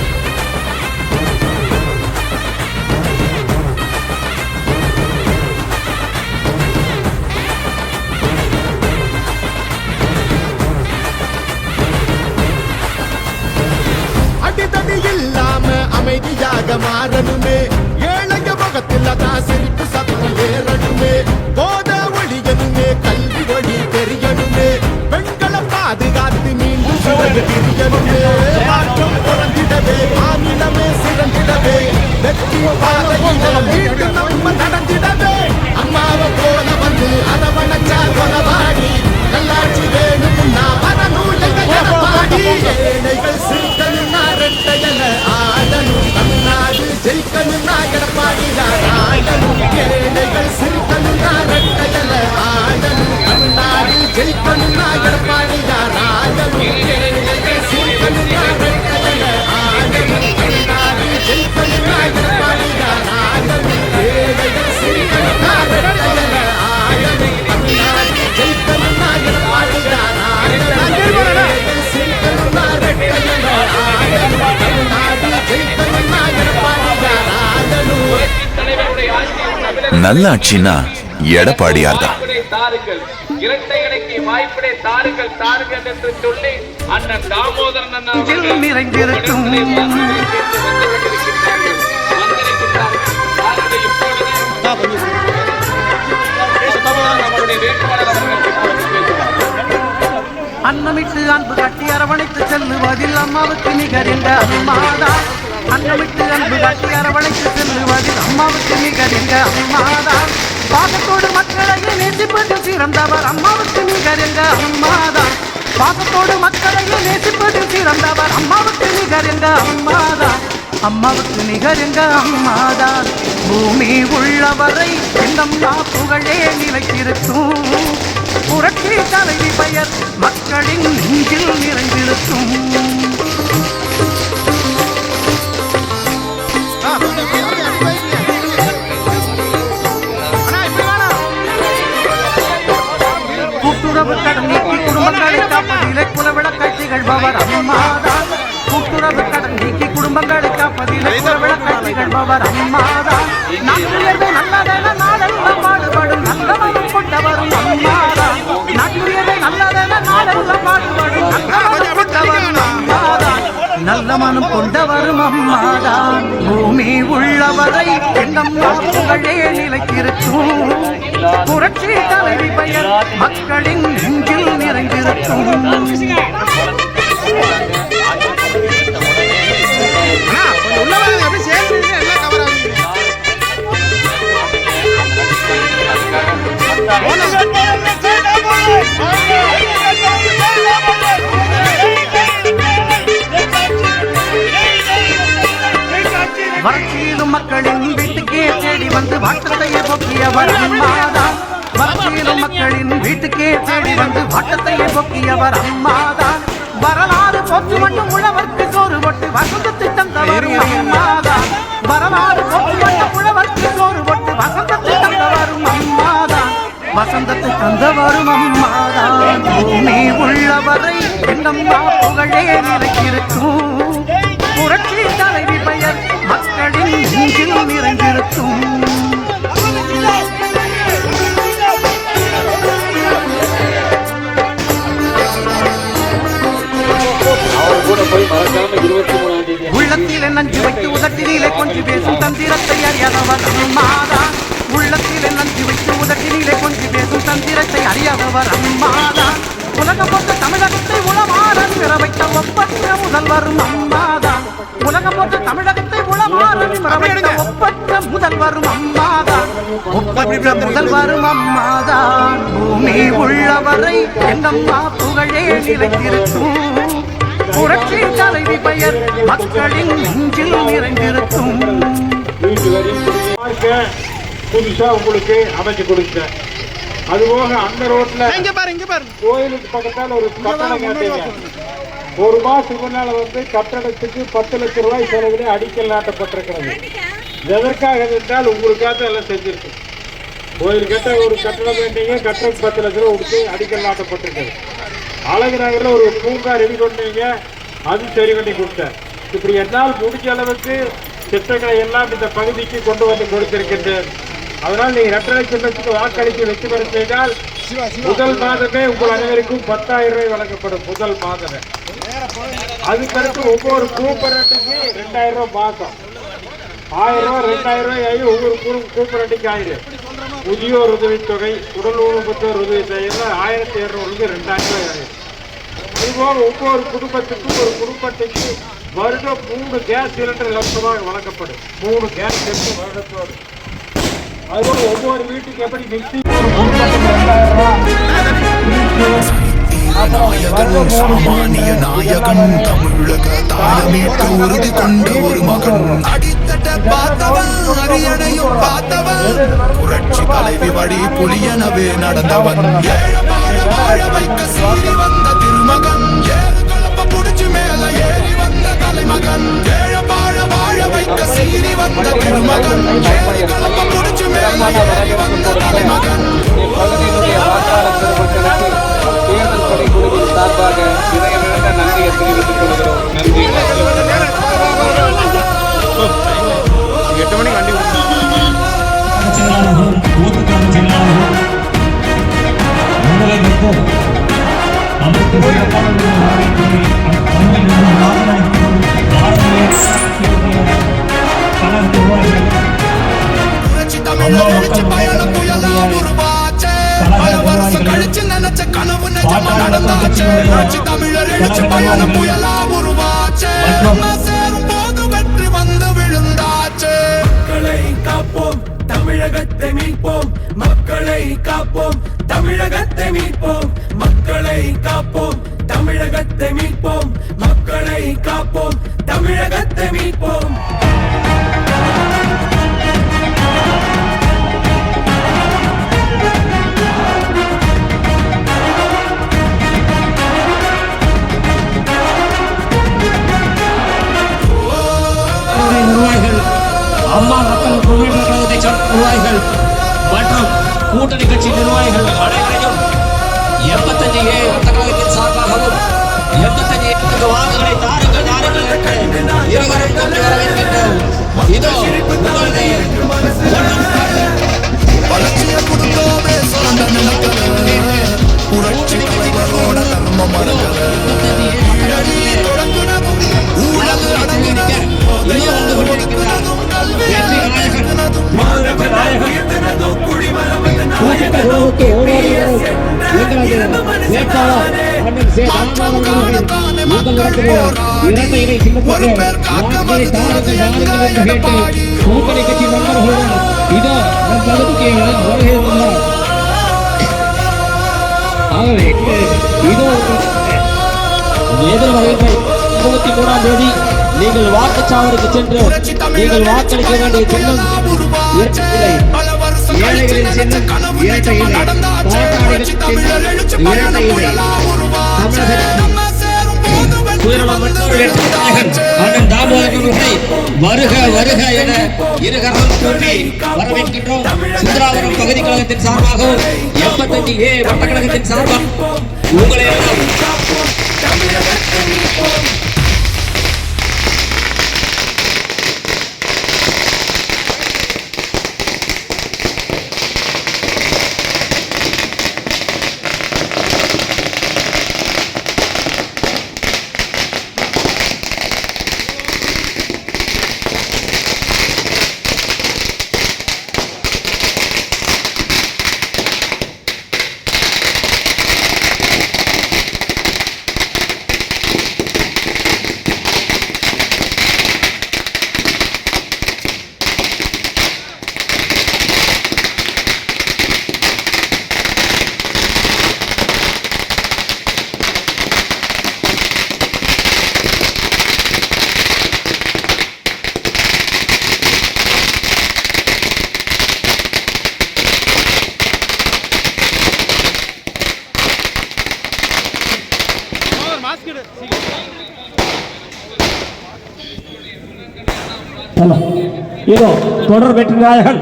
[SPEAKER 4] அடிதடி இல்லாம அமைதியாக மாறணுமே, ஏழைய முகத்தில் தான் சிரிப்பு சத்தம் ஏறணுமே, போத ஒழியணுமே, கல்வி வழி தெரியணுமே, பெண்களை பாதுகாத்து மீண்டும் சுழகு திரியணுமே, மாற்றம் குறைந்திடவே மாநிலமே சிறந்திடவே வெற்றி பாதையில மீண்டும் நம்ம நடந்திடவே அம்மாவை போல வந்து அரவணைச்சா கொலவாடி நல்லாட்சி வேணும்னா வரணும் எங்க எடப்பாடி. ஏழைகள் சிரிக்கணும்னா ரெட்டையல ஆடணும், தமிழ்நாடு ஜெயிக்கணும்னா எடப்பாடி தான் ஆடணும். ஏழைகள் சிரிக்கணும்னா ரெட்டையல ஆடணும், தமிழ்நாடு ஜெயிக்கணும்னா எடப்பாடி தான் ஆடணும். ஏழைகள் சிரிக்கணும்னா ரெட்டையல ஆடணும், தமிழ்நாடு ஜெயிக்கணும்னா எடப்பாடி தான் ஆடணும். ஏழைகள் சிரிக்கணும்னா ரெட்டையல ஆடணும், தமிழ்நாடு ஜெயிக்கணும்னா எடப்பாடி தான் ஆடணும். ஏழைகள் சிரிக்கணும்னா ரெட்டையல ஆடணும், தமிழ்நாடு ஜெயிக்கணும்னா எடப்பாடி தான் ஆடணும்.
[SPEAKER 9] நல்லாட்சினா எடப்பாடியார் தான்.
[SPEAKER 3] தாருங்கள். இரட்டை இலைக்கு வாய்ப்பினை தாருங்கள் தாருங்கள் என்று சொல்லி அண்ணன் தாமோதரன் அண்ணா அவர்கள்
[SPEAKER 2] நிறைந்திருக்கும் அன்னமிட்டு அன்பு கட்டி அரவணைத்து செல்லுவதில் அம்மாவுக்கு நிகரிந்த அம்மாதான். அன்னமிட்டு அன்பு கட்டி அரவணைத்து செல்லுவதில் அம்மாவுக்கு நிகரிந்த அம்மாதான். பாசத்தோடு மக்களையே நேசிப்பதில் சிறந்தவர் அம்மாவுக்கு நிகரிந்த அம்மாதான். பாசத்தோடு மக்களையே நேசிப்பதில் சிறந்தவர் அம்மாவுக்கு நிகரிந்த அம்மாதான். அம்மாவுக்கு நிகரிந்த அம்மாதான். பூமி உள்ளவரை எங்கம்மா புகழே நிலைத்திருக்கும். புரட்சி தலைவி பெயர் மக்களின் நெஞ்சில் நிறைந்திருக்கும். கூட்டுறவு கடன் நீக்கி குடும்பங்களை காப்பதிலே குலவிளக்காய் திகழ்பவர் அம்மாதான். கூட்டுறவு கடன் நீக்கி குடும்பங்களை காப்பதிலே குலவிளக்காய் திகழ்பவர் அம்மாதான். நாட்டுயர்வு நல்லதென நாடெல்லாம் பாடுபடும் நல்ல மனம் கொண்டவரும் அம்மாதான். நாட்டுயர்வு நல்லதென நாடெல்லாம் பாடுபடும் நல்ல மனம் கொண்டவரும் அம்மாதான். நல்ல மனம் கொண்டவரும் அம்மாதான். பூமி உள்ளவரை எங்கம்மா புகழே நிலைத்திருக்கும். புரட்சி தலைவி பெயர் மக்களின் நெஞ்சில் நிறைந்திருக்கும். வறட்சியிலும் மக்களின் வீட்டுக்கே தேடி வந்து வாட்டத்தையே போக்கியவர் அம்மாதான். வறட்சியிலும் மக்களின் வீட்டுக்கே தேடி வந்து வாட்டத்தையே போக்கியவர் அம்மாதான். வரலாறு போற்று மட்டும் உழவர்க்கு சோறு போட்டு வசந்தத்தை தந்தவரும் அம்மாதான். வரலாறு போற்று மட்டும் உழவர்க்கு சோறு போட்டு வசந்தத்தை தந்தவரும் அம்மாதான். வசந்தத்தை தந்தவரும் அம்மாதான். பூமி உள்ளவரை எங்கம்மா புகழே நிலைத்திருக்கும். புரட்சி தலைவி பெயர் மக்களின் நெஞ்சில் நிறைந்திருக்கும். உள்ளத்திலே நஞ்சு வைத்து உதட்டினிலே கொஞ்சி பேசும் தந்திரத்தை அறியாதவர் அம்மாதான். உள்ளத்திலே நஞ்சு வைத்து உதட்டினிலே கொஞ்சி பேசும் தந்திரத்தை அறியாதவர் அம்மாதான். உலகம் போன்ற தமிழகத்தை உளமாற பிற வைத்த ஒப்பற்ற முதல்வரும் அம்மாதான். உலகம் போன்ற தமிழகத்தை உளமாற பிற வைத்த ஒப்பற்ற முதல்வரும் அம்மாதான். ஒப்பற்ற முதல்வரும் அம்மாதான். பூமி உள்ளவரை எங்கம்மா புகழே நிலைத்திருக்கும். புரட்சி தலைவி பெயர் மக்களின் நெஞ்சில் நிறைந்திருக்கும்.
[SPEAKER 8] புதுசா உங்களுக்கு அமைச்சு கொடுத்தேன். அதுபோக அந்த ரோட்ல கோயிலுக்கு பக்கத்தால் ஒரு கட்டடம் கேட்டீங்க. ஒரு மாசத்துக்கு முன்னால கட்டடத்துக்கு 10 லட்சம் ரூபாய் செலவிலே அடிக்கல் நாட்டப்பட்டிருக்கிறது. எதற்காக என்றால் உங்களுக்காக எல்லாம் செஞ்சிருக்கு. கோயில் கட்ட ஒரு கட்டடம் வேண்டீங்க, கட்டடம் 10 லட்சம் ரூபாய் கொடுத்து அடிக்கல் நாட்டப்பட்டிருக்கிறது. அழகு நகர்ல ஒரு பூங்கா ரெடி பண்ணீங்க, அது சரி பண்ணி கொடுத்தேன். இப்படி என்னால் முடிஞ்ச அளவுக்கு திட்டங்களை எல்லாம் இந்த பகுதிக்கு கொண்டு வந்து கொடுத்திருக்கின்றேன். அதனால் நீங்க 2 லட்சம் வாக்களித்து வெற்றி பெற செய்தால் முதல் மாதமே உங்கள் அனைவருக்கும் 10,000 ரூபாய் வழங்கப்படும். முதல் மாதமே. அதுக்கடுத்து ஒவ்வொரு கூப்பரட்டுக்கு 2,000 ரூபாய் மாசம். 1000 ரூபாய் 2,000 ரூபாய் ஆகி ஒவ்வொரு கூப்பரட்டுக்கு ஆயிரம். முதியோர் உதவித்தொகை, உடல் ஊனமுற்றோர் உதவித்தொகை 1,200 2,000 ரூபாய் ஆயிரம். அதுபோக ஒவ்வொரு குடும்பத்துக்கும் ஒரு குடும்பத்துக்கு வருடம் 3 கேஸ் சிலிண்டர் இலவசமாக வழங்கப்படும். 3 கேஸ் சிலிண்டர் வருடத்தோடு. அதுபோல ஒவ்வொரு வீட்டுக்கு எப்படி மிக்சி
[SPEAKER 4] நாயகன் சாமானிய நாயகன் தமிழக தாயமீட்க உறுதி கொண்ட ஒரு மகன். அடித்தட்ட பார்த்தவன் அரியணையும் பார்த்தவன். புரட்சி தலைவி வழி புலியனவே நடந்தவன். வாழ வைக்க சீறி வந்த திருமகன். ஏறு கலப்ப புடிச்சு மேல ஏறி வந்த தலைமகன். வாழ வைக்க சீறி வந்த திருமகன். ஏறு கலப்ப புடிச்சு மேல ஏறி வந்த தலைமகன்.
[SPEAKER 3] தேர்தல் பணிக்குழுவின் சார்பாக இதயமிழந்த நன்றியை தெரிவித்துக் கொள்கிறோம். நன்றி.
[SPEAKER 5] 8 மணிக்கு வண்டி
[SPEAKER 9] ஊத்துக்கான செயலாளர்கள்
[SPEAKER 4] நம்ம சேரும் போது வெற்றி வந்து விழுந்தாச்சு. மக்களை காப்போம், தமிழகத்தை மீட்போம். மக்களை காப்போம், தமிழகத்தை மீட்போம். மக்களை காப்போம், தமிழகத்தை மீட்போம். மக்களை காப்போம், தமிழகத்தை மீட்போம்.
[SPEAKER 9] நிர்வாகிகள், அம்மா மக்கள் முன்னேற்ற கழகத்தை சார்ந்த நிர்வாகிகள் மற்றும் கூட்டணி கட்சி நிர்வாகிகள் அனைவரையும் 85A வட்ட கழகத்தின் சார்பாகவும் 85 வாக்குகளை தாருங்கள் தாருங்கள் என்று இருவரும் கொண்டு வரவேற்கின்றோம். இதோ உங்களுடைய
[SPEAKER 4] வளர்ச்சியை கொடுத்தோமே சொந்த நிலக்கல, புரட்சி தலைவரோட தர்ம மரங்கள, தொடங்குனதும் ஊழல் அடங்கினதும்
[SPEAKER 9] கூட்டணி கட்சி நண்பர்களுடன் இதோ நம் பகுதிக்கு வருகை உள்ளார். ஆகவே இதோ எதிர்வருகின்ற 23ஆம் தேதி நீங்கள் வாக்குச்சாவடிக்கு சென்று நீங்கள் வாக்களிக்க வேண்டிய சின்னம் ஏழைகளின் சின்னம் இரட்டை இலை, பாட்டாளிகளின் சின்னம் இரட்டை இலை. அண்ணன் தாமோதரன் அவர்களை வருக வருக என இருகரம் கூப்பி வரவேற்கின்றோம். சுந்தராபுரம் பகுதி கழகத்தின் சார்பாகவும் 85A வட்டக்கழகத்தின் சார்பாகவும் உங்களை எல்லாம் இதோ தொடர் வெற்றியாளர்கள்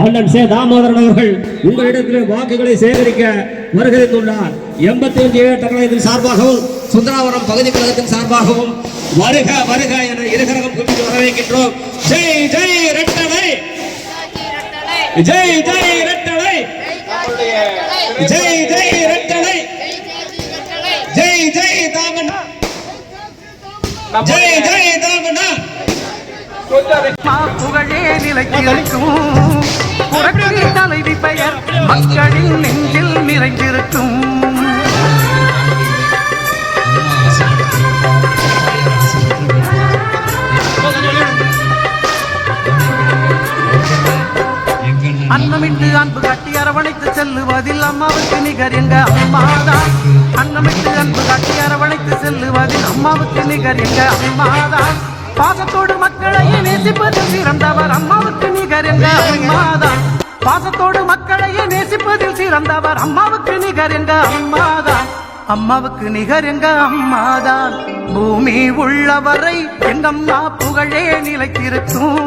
[SPEAKER 9] அண்ணன் சே தாமோதரன் அவர்கள் உங்களிடத்தில் வாக்குகளை சேகரிக்க வருகிறார். 85A கழகத்தின் சார்பாகவும் சுந்தராபுரம் பகுதி கழகத்தின் சார்பாகவும் வருக வருக என இருகரம் கூப்பிட்டு வரவேற்கின்றோம். ஜெய் ஜெய் ரெட்டலை, ஜெய் ஜெய் ரெட்டலை, ஜெய் ஜெய் ரெட்டலை, ஜெய் ஜெய் தாமண்ணா, ஜெய் ஜெய் தாமண்ணா.
[SPEAKER 2] புகழே நிலைத்திருக்கும், புரட்சி தலைவி பெயர் மக்களின் நெஞ்சில் நிறைந்திருக்கும். அன்னமிட்டு அன்பு காட்டி அரவணைத்து செல்லுவதில் அம்மாவுக்கு நிகர் எங்க அம்மாதான். அன்னமிட்டு அன்பு காட்டி அரவணைத்து செல்லுவதில் அம்மாவுக்கு நிகர் எங்க அம்மாதான். பாசத்தோடு மக்களையே நேசிப்பதில் சிறந்தவர் அம்மாவுக்கு நிகர் எங்க அம்மாதான். பாசத்தோடு மக்களையே நேசிப்பதில் சிறந்தவர் அம்மாவுக்கு நிகர் எங்க அம்மாதான். அம்மாவுக்கு நிகர் எங்க அம்மாதான். பூமி உள்ளவரை எங்கம்மா புகழே நிலைத்திருக்கும்,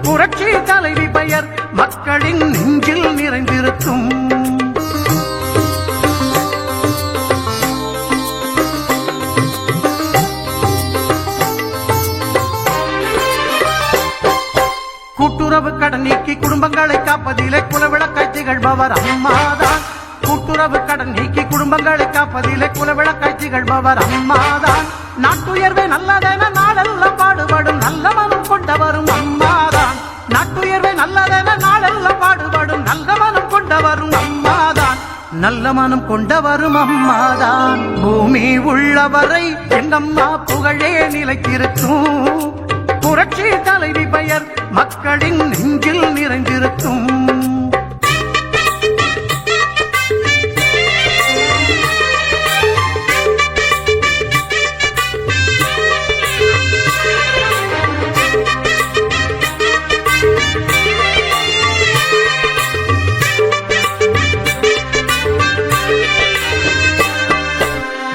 [SPEAKER 2] புரட்சி தலைவி பெயர் மக்களின் நெஞ்சில் நிறைந்திருக்கும். கூட்டுறவு கடன் நீக்கி குடும்பங்களை காப்பதிலே குலவிளக்காய் திகழ்பவர் அம்மாதான். கூட்டுறவு கடன் நீக்கி குடும்பங்களை காப்பதிலே குலவிளக்காய் திகழ்பவர் அம்மாதான். நாட்டுயர்வே நல்லதென நாளெல்லாம் பாடுபடும் நல்ல மனம் கொண்டவரும் அம்மாதான். நாட்டுயர்வே நல்லதென நாளெல்லாம் பாடுபடும் நல்ல மனம் கொண்டவரும் அம்மாதான். நல்ல மனம் கொண்டவரும் அம்மாதான். பூமி உள்ளவரை என்னம்மா புகழே நிலைத்திருக்கும். புரட்சி தலைவி பெயர் மக்களின் நெஞ்சில் நிறைந்திருக்கும்.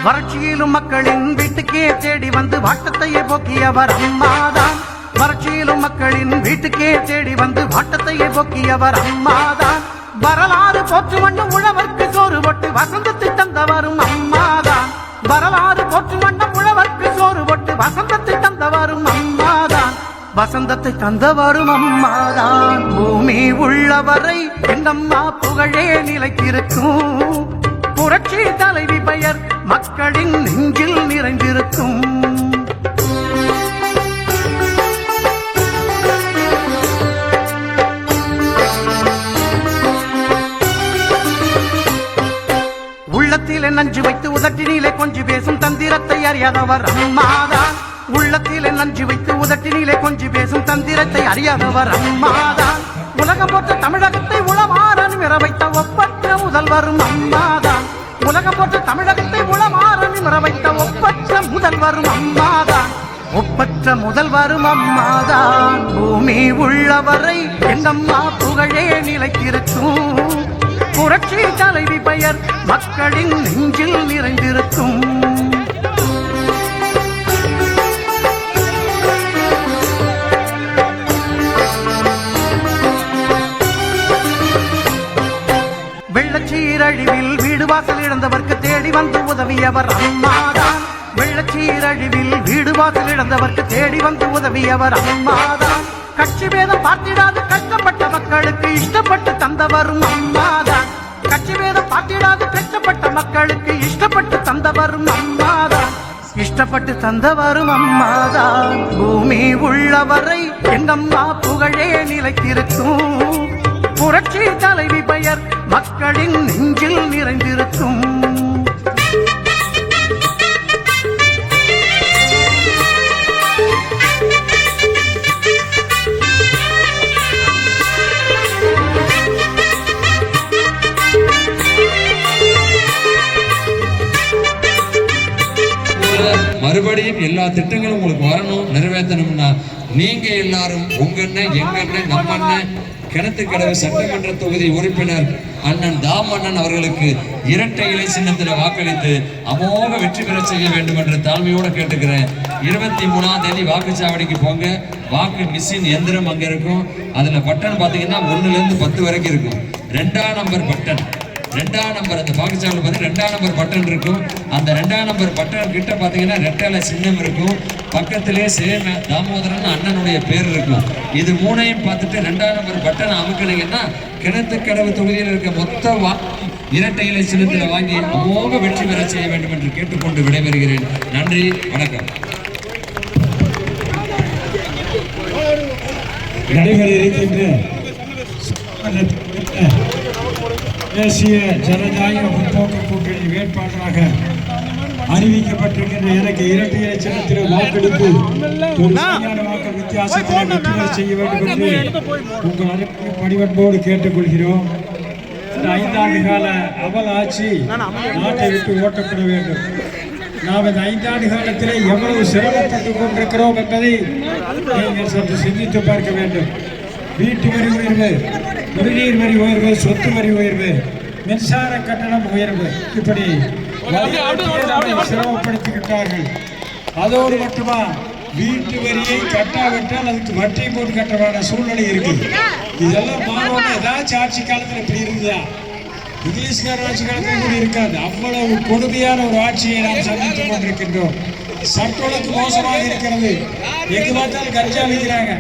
[SPEAKER 2] வறட்சியிலும் மக்களின் வீட்டுக்கே தேடி வந்து வாட்டத்தையே போக்கியவர் அம்மாதான். வறட்சியிலும் மக்களின் வீட்டுக்கே தேடி வந்து வாட்டத்தையே போக்கியவர் அம்மாதான். வரலாறு போற்று வண்ணம் உழவர்க்கு சோறு போட்டு வசந்தத்தை தந்தவரும் அம்மாதான். வரலாறு போற்று வண்ணம் உழவர்க்கு சோறு போட்டு வசந்தத்தை தந்தவரும் அம்மாதான். வசந்தத்தை தந்தவரும் அம்மாதான். பூமி உள்ளவரை என்னம்மா புகழே நிலைத்திருக்கும். புரட்சி தலைவி பெயர் மக்களின் நெஞ்சில் நிறைந்திருக்கும். உள்ளத்திலே நஞ்சு வைத்து உதட்டினிலே கொஞ்சி பேசும் தந்திரத்தை அறியாதவர் அம்மாதான். உள்ளத்திலே நஞ்சு வைத்து உதட்டினிலே கொஞ்சி பேசும் தந்திரத்தை அறியாதவர் அம்மாதான். உலகம் போற்ற தமிழகத்தை உளமாற நிமிர வைத்த ஒப்பற்ற முதல்வரும் அம்மாதான். உலகம் போற்ற தமிழகத்தை உளமாற நிமிர வைத்த ஒப்பற்ற முதல்வரும் அம்மாதான். ஒப்பற்ற முதல்வரும் அம்மாதான். பூமி உள்ளவரை என்னம்மா புகழே நிலைத்திருக்கும். புரட்சி தலைவி பெயர் மக்களின் நெஞ்சில் நிறைந்திருக்கும். வெள்ளச்சீரழிவில் வீடு வாசல் இழந்தவர்க்கு தேடி வந்து உதவியவர் அம்மாதான். வெள்ளச்சீரழிவில் வீடு வாசல் இழந்தவர்க்கு தேடி வந்து உதவியவர் அம்மாதான். கட்சி பேதம் பார்த்திடாது கஷ்டப்பட்ட மக்களுக்கு இஷ்டப்பட்டு தந்தவரும் அம்மாதான். கட்சி பேதம் பார்த்திடாது கஷ்டப்பட்ட மக்களுக்கு இஷ்டப்பட்டு தந்தவரும் அம்மாதான். இஷ்டப்பட்டு தந்தவரும் அம்மாதான். பூமி உள்ளவரை என்னம்மா புகழே நிலைத்திருக்கும். புரட்சி தலைவி பெயர் மக்களின் நெஞ்சில் நிறைந்திருக்கும்.
[SPEAKER 3] மறுபடியும் எல்லா திட்டங்களும் உங்களுக்கு வரணும், நிறைவேற்றணும்னா நீங்க எல்லாரும் உங்க அண்ணன், எங்க அண்ணன், நம்ம அண்ணன் கிணத்துக்கடவு சட்டமன்ற தொகுதி உறுப்பினர் அண்ணன் தாமண்ணன் அவர்களுக்கு இரட்டை இலை சின்னத்தில் வாக்களித்து அமோக வெற்றி பெற செய்ய வேண்டும் என்று தாழ்மையோடு கேட்டுக்கிறேன். 23ஆம் தேதி வாக்குச்சாவடிக்கு போங்க. வாக்கு மிஷின் எந்திரம் அங்க இருக்கும். அதுல பட்டன் பாத்தீங்கன்னா 1லேருந்து 10 வரைக்கும் இருக்கும். 2ஆம் நம்பர் பட்டன், 2ஆம் நம்பர் அந்த வாக்குச்சாவடி பார்த்தீங்கன்னா 2ஆம் நம்பர் பட்டன் இருக்கும். அந்த 2ஆம் நம்பர் பட்டன் கிட்ட பாத்தீங்கன்னா ரெட்டலை சின்னம் இருக்கும். பக்கத்திலே சேம தாமோதரன் அண்ணனுடைய பேர் இருக்கும். இது மூணையும் பார்த்துட்டு 2ஆம் நம்பர் பட்டன் அமுக்கினீங்கன்னா கிணத்துக்கடவு தொகுதியில் இருக்க மொத்த இரட்டை இலை சின்னத்தில் வாங்கி அமோக வெற்றி பெற செய்ய வேண்டும் என்று கேட்டுக்கொண்டு விடைபெறுகிறேன். நன்றி, வணக்கம்.
[SPEAKER 8] நடைபெற இருக்கின்ற தேசிய ஜனநாயக முற்போக்கு கூட்டணி வேட்பாளராக அறிவிக்கப்பட்டிருக்கின்ற எனக்கு இரட்டை இலை சின்னத்தில் வாக்கெடுப்பு ஒரு சரியான வாக்கு வித்தியாசத்தில் வெற்றி பெற செய்ய வேண்டும் என்று உங்கள் அனைவரும் பணிவன்போடு கேட்டுக்கொள்கிறோம். இந்த 5 ஆண்டு கால அவல ஆட்சி நாட்டை விட்டு ஓட்டப்பட வேண்டும். நாம் இந்த 5 ஆண்டு காலத்தில் எவ்வளவு சிரமப்பட்டுக் கொண்டிருக்கிறோம் என்பதை நீங்கள் சற்று சிந்தித்து பார்க்க வேண்டும். வீட்டு வரி உயர்வு, குடிநீர் வரி உயர்வு, சொத்து வரி உயர்வு, மின்சார கட்டணம் உயர்வு, இப்படி சிரமப்படுத்திக்கிட்டார்கள். அதோடு மட்டுமா வீட்டு வரியை கட்டாவிட்டால் அதுக்கு வட்டி போட்டு கட்டமான சூழ்நிலை இருக்குது. இதெல்லாம் மாறணும். ஏதாச்சும் ஆட்சி காலத்தில் இப்படி இருக்குதா? இங்கிலீஷ்கார ஆட்சி காலத்தில் கூட இருக்காது. அவ்வளவு கொடுமையான ஒரு ஆட்சியை நாம் சந்தித்துக் கொண்டிருக்கின்றோம். சட்டொழுங்கு மோசமாக இருக்கிறது. எங்கு பார்த்தாலும் கஞ்சா விற்கிறாங்க.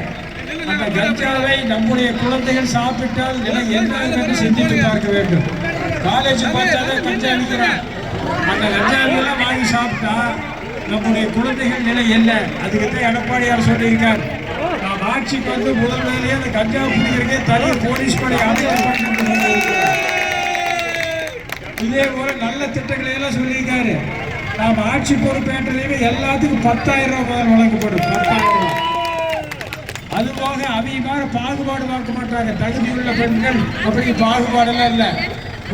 [SPEAKER 8] அந்த கஞ்சாவை நம்முடைய குழந்தைகள் சாப்பிட்டால் நிலை என்ன என்று சிந்தித்து பார்க்க வேண்டும். காலேஜ் பார்த்தாலே கஞ்சா விற்கிறான். அந்த கஞ்சாவெல்லாம் வாங்கி சாப்பிட்டா நம்முடைய குழந்தைகள் நிலை என்ன? அதுக்குத்தான் எடப்பாடியார் சொல்லியிருக்கார். நாம் ஆட்சிக்கு வந்து முதல்வரையே அந்த கஞ்சா பிடிக்கிறதே தனி போலீஸ் படை அமைக்கப்பட்டு இதே போல நல்ல திட்டங்களை எல்லாம் சொல்லியிருக்காரு. நாம் ஆட்சி பொறுப்பேற்றதையுமே எல்லாத்துக்கும் 10,000 ரூபாய் வழங்கப்படும். 10,000 ரூபாய். அதுபோக அதிகமான பாகுபாடு பார்க்க மாட்டாங்க. தகுதியுள்ள பெண்கள் அப்படி பாகுபாடெல்லாம் இல்லை.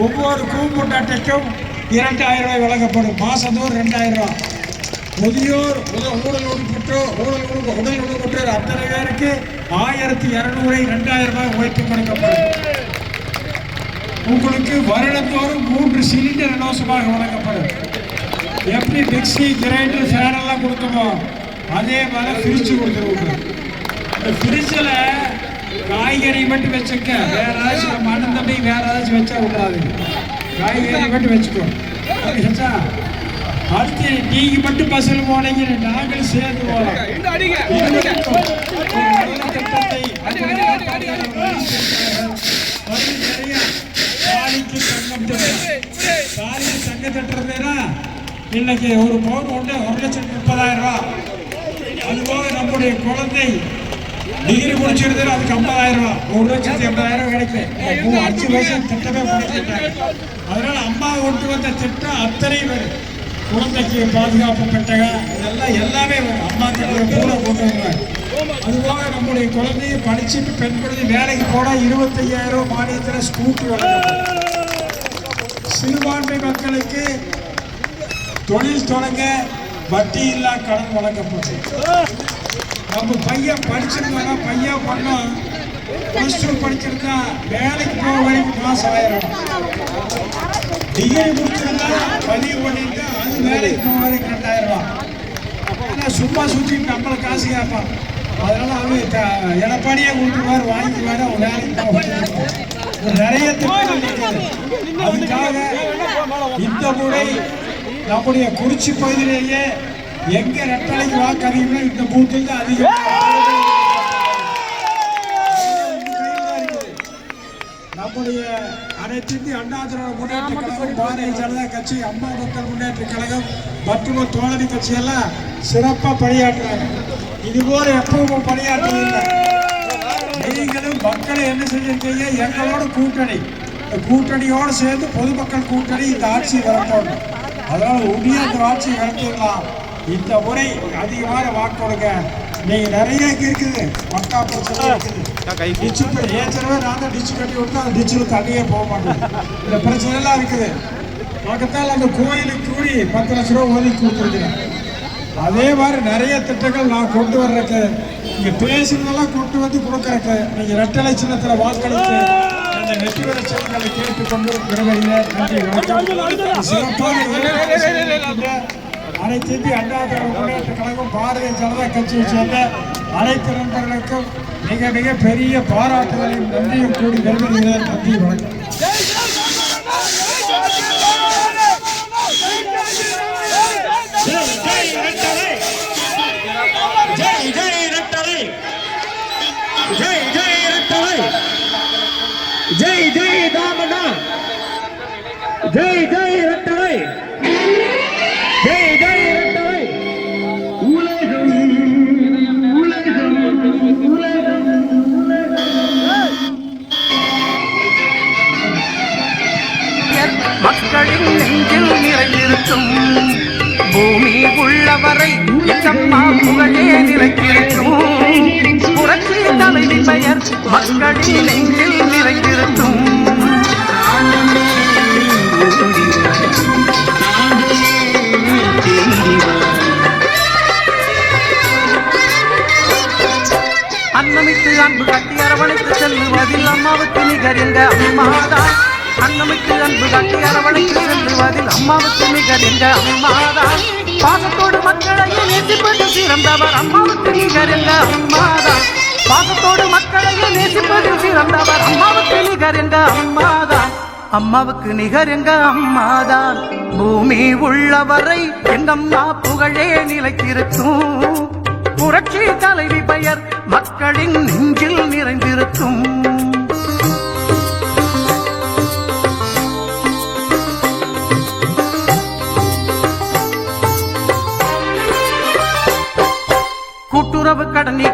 [SPEAKER 8] ஒவ்வொரு கூம்புட்ட அட்டைக்கும் 2,000 ரூபாய் வழங்கப்படும். மாதந்தோறும் 2,000 ரூபாய். முதியோர் உடல் ஊனமுற்றோர் அத்தனை பேருக்கு 1,200 2,000 ரூபாய் உழைப்பு கொடுக்கப்படும். உங்களுக்கு வருடந்தோறும் 3 சிலிண்டர் இலவசமாக வழங்கப்படும். எப்படி மிக்சி கிரைண்டர் ஃபேன் எல்லாம் கொடுத்தோமோ அதே மாதிரி ஃப்ரிட்ஜ் கொடுத்துருவோம். இந்த ஃப்ரிட்ஜில் காய்கறி மட்டும் வச்சுக்க, வேற ஏதாச்சும் மண்ணு தம்பி வேற ஏதாச்சும் வச்சா விடாது. காய்கறி மட்டும் வச்சுக்கோ. வச்சா அடுத்து நீங்க மட்டும் பஸ்ஸில் போனீங்க, நாங்களும் சேர்ந்து போகலாம். தங்க தட்டுறதுனா இன்னைக்கு ஒரு பவுன் ஒன்று 1,30,000 ரூபாய். அதுபோக நம்முடைய குழந்தை டிகிரி முடிச்சிருந்தது அதுக்கு 50,000 ரூபாய். 1,80,000 கிடைக்கும். 5 வருஷம் திட்டமே முடிச்சுட்டாங்க. அதனால அம்மா கொண்டு வந்த திட்டம் அத்தனை பேர் குழந்தைக்கு பாதுகாப்பு பெட்டகம் இதெல்லாம் எல்லாமே அம்மா திட்டம் கூட கொண்டு வருவாங்க. அதுபோக நம்முடைய குழந்தைய படிச்சுட்டு பெண் குழந்தை வேலைக்கு போனால் 25,000 ரூபாய் மானியத்தில் ஸ்கூட்டி வழங்கப்படும். சிறுபான்மை மக்களுக்கு தொழில் தொடங்க வட்டி இல்லா கடன் வழங்கப்படும். நம்ம பையன் படிச்சிருந்தா பையன் பண்ணோம் +2 படிச்சிருந்தா வேலைக்கு போக வரைக்கும் மாதம் 1000 ரூபாய். டிகிரி முடிச்சிருந்தா பதிவு பண்ணியிருந்தா அது வேலைக்கு போக வரைக்கும் 2,000 ரூபாய். ஆனால் சும்மா சுற்றிட்டு நம்மளை காசு கேட்பான். அதனால அவன் எடப்பாடியே கொடுத்துருவார், வாங்கிக்குவார், அவன் வேலைக்கு போக. நிறைய திட்டங்கள் இருக்குது. அதுக்காக இந்த முறை நம்முடைய குறிச்சி பகுதியிலேயே எங்க ரெட்டலைக்கு வாக்களிக்கணும்னா இந்த பூத்தில் தான் அதிகம். நம்முடைய அனைத்து இந்திய அண்ணா திராவிட முன்னேற்ற கழகம், பாரதிய ஜனதா கட்சி, அம்மா மக்கள் முன்னேற்ற கழகம் மற்றும் தோழமை கட்சியெல்லாம் சிறப்பாக பணியாற்றுறாங்க. இதுபோல எப்பவும் பணியாற்றவில்லை. நீங்களும் மக்களை என்ன செஞ்சிருக்கீங்க? எங்களோட கூட்டணி, இந்த கூட்டணியோடு சேர்ந்து பொதுமக்கள் கூட்டணி இந்த ஆட்சி வரப்போம். அதனால உடனே இந்த ஆட்சி நடத்திடலாம். இந்த முறை அதிகமான வாக்கு கொடுங்க. நீங்க நிறைய இருக்குது, மக்கா பிரச்சனை இருக்குது. டிச்சு ஏற்கனவே நான் தான் டிச்சு கட்டி விட்டு அந்த டிச்சில் தண்ணியே போக மாட்டேன். இந்த பிரச்சனை எல்லாம் இருக்குது. பக்கத்தால் அந்த கோயிலுக்கு கூடி 10 லட்ச ரூபா ஒதுக்கி கொடுத்துருக்கிறேன். அதே மாதிரி நிறைய திட்டங்கள் நான் கொண்டு வர்றதுக்கு, இங்கே பேசுறதெல்லாம் கொண்டு வந்து கொடுக்கறதுக்கு நீங்கள் ரெட்டலை சின்னத்தில் வாக்களித்து அந்த வெற்றி பெற செய்திகளை கேட்டுக்கொண்டு விரைவில் நன்றி வணக்கம். சிறப்பாக அனைத்து இந்திய அண்ணா திராவிட முன்னேற்ற கழகம், பாரதிய ஜனதா கட்சியை சேர்ந்த அனைத்து நண்பர்களுக்கும் மிக மிக பெரிய பாராட்டுகளையும் நன்றியும் கூடி வருகிறேன். நன்றி வணக்கம்.
[SPEAKER 9] ஜெய் ஜெய் தாமண்ணா, ஜெய் ஜெய் ரெட்டலை, ஜெய் ஜெய் ரெட்டலை. உலகம் உலகம் உலகம்
[SPEAKER 2] மக்களின் நெஞ்சில் நிறைந்திருக்கும் பூமி உள்ளவரை எங்கம்மா புகழே நிலைத்திருக்கும். புரட்சி தலைவி பெயர் மக்களின் நெஞ்சில் நிறைந்திருக்கும். அன்னமிட்டு அன்பு கட்டி அரவணைத்து செல்லுவதில் அம்மாவுக்கு நிகர் எங்க அம்மாதான். அன்னமிட்டு அன்பு கட்டி அரவணைத்து செல்லுவதில் அம்மாவுக்கு நிகர் எங்க அம்மாதான். பாசத்தோடு மக்களையே நேசிப்பது சிறந்தவர் அம்மாவுக்கு நிகர் எங்க அம்மாதான். பாசத்தோடு மக்களையே நேசிப்பதில் சிறந்தவர் அம்மாவுக்கு நிகர் எங்க அம்மாதான். அம்மாவுக்கு நிகர் எங்க அம்மாதான். பூமி உள்ளவரை எங்கம்மா புகழே நிலைத்திருக்கும். புரட்சி தலைவி பெயர் மக்களின் நெஞ்சில் நிறைந்திருக்கும். கூட்டுறவு கடனி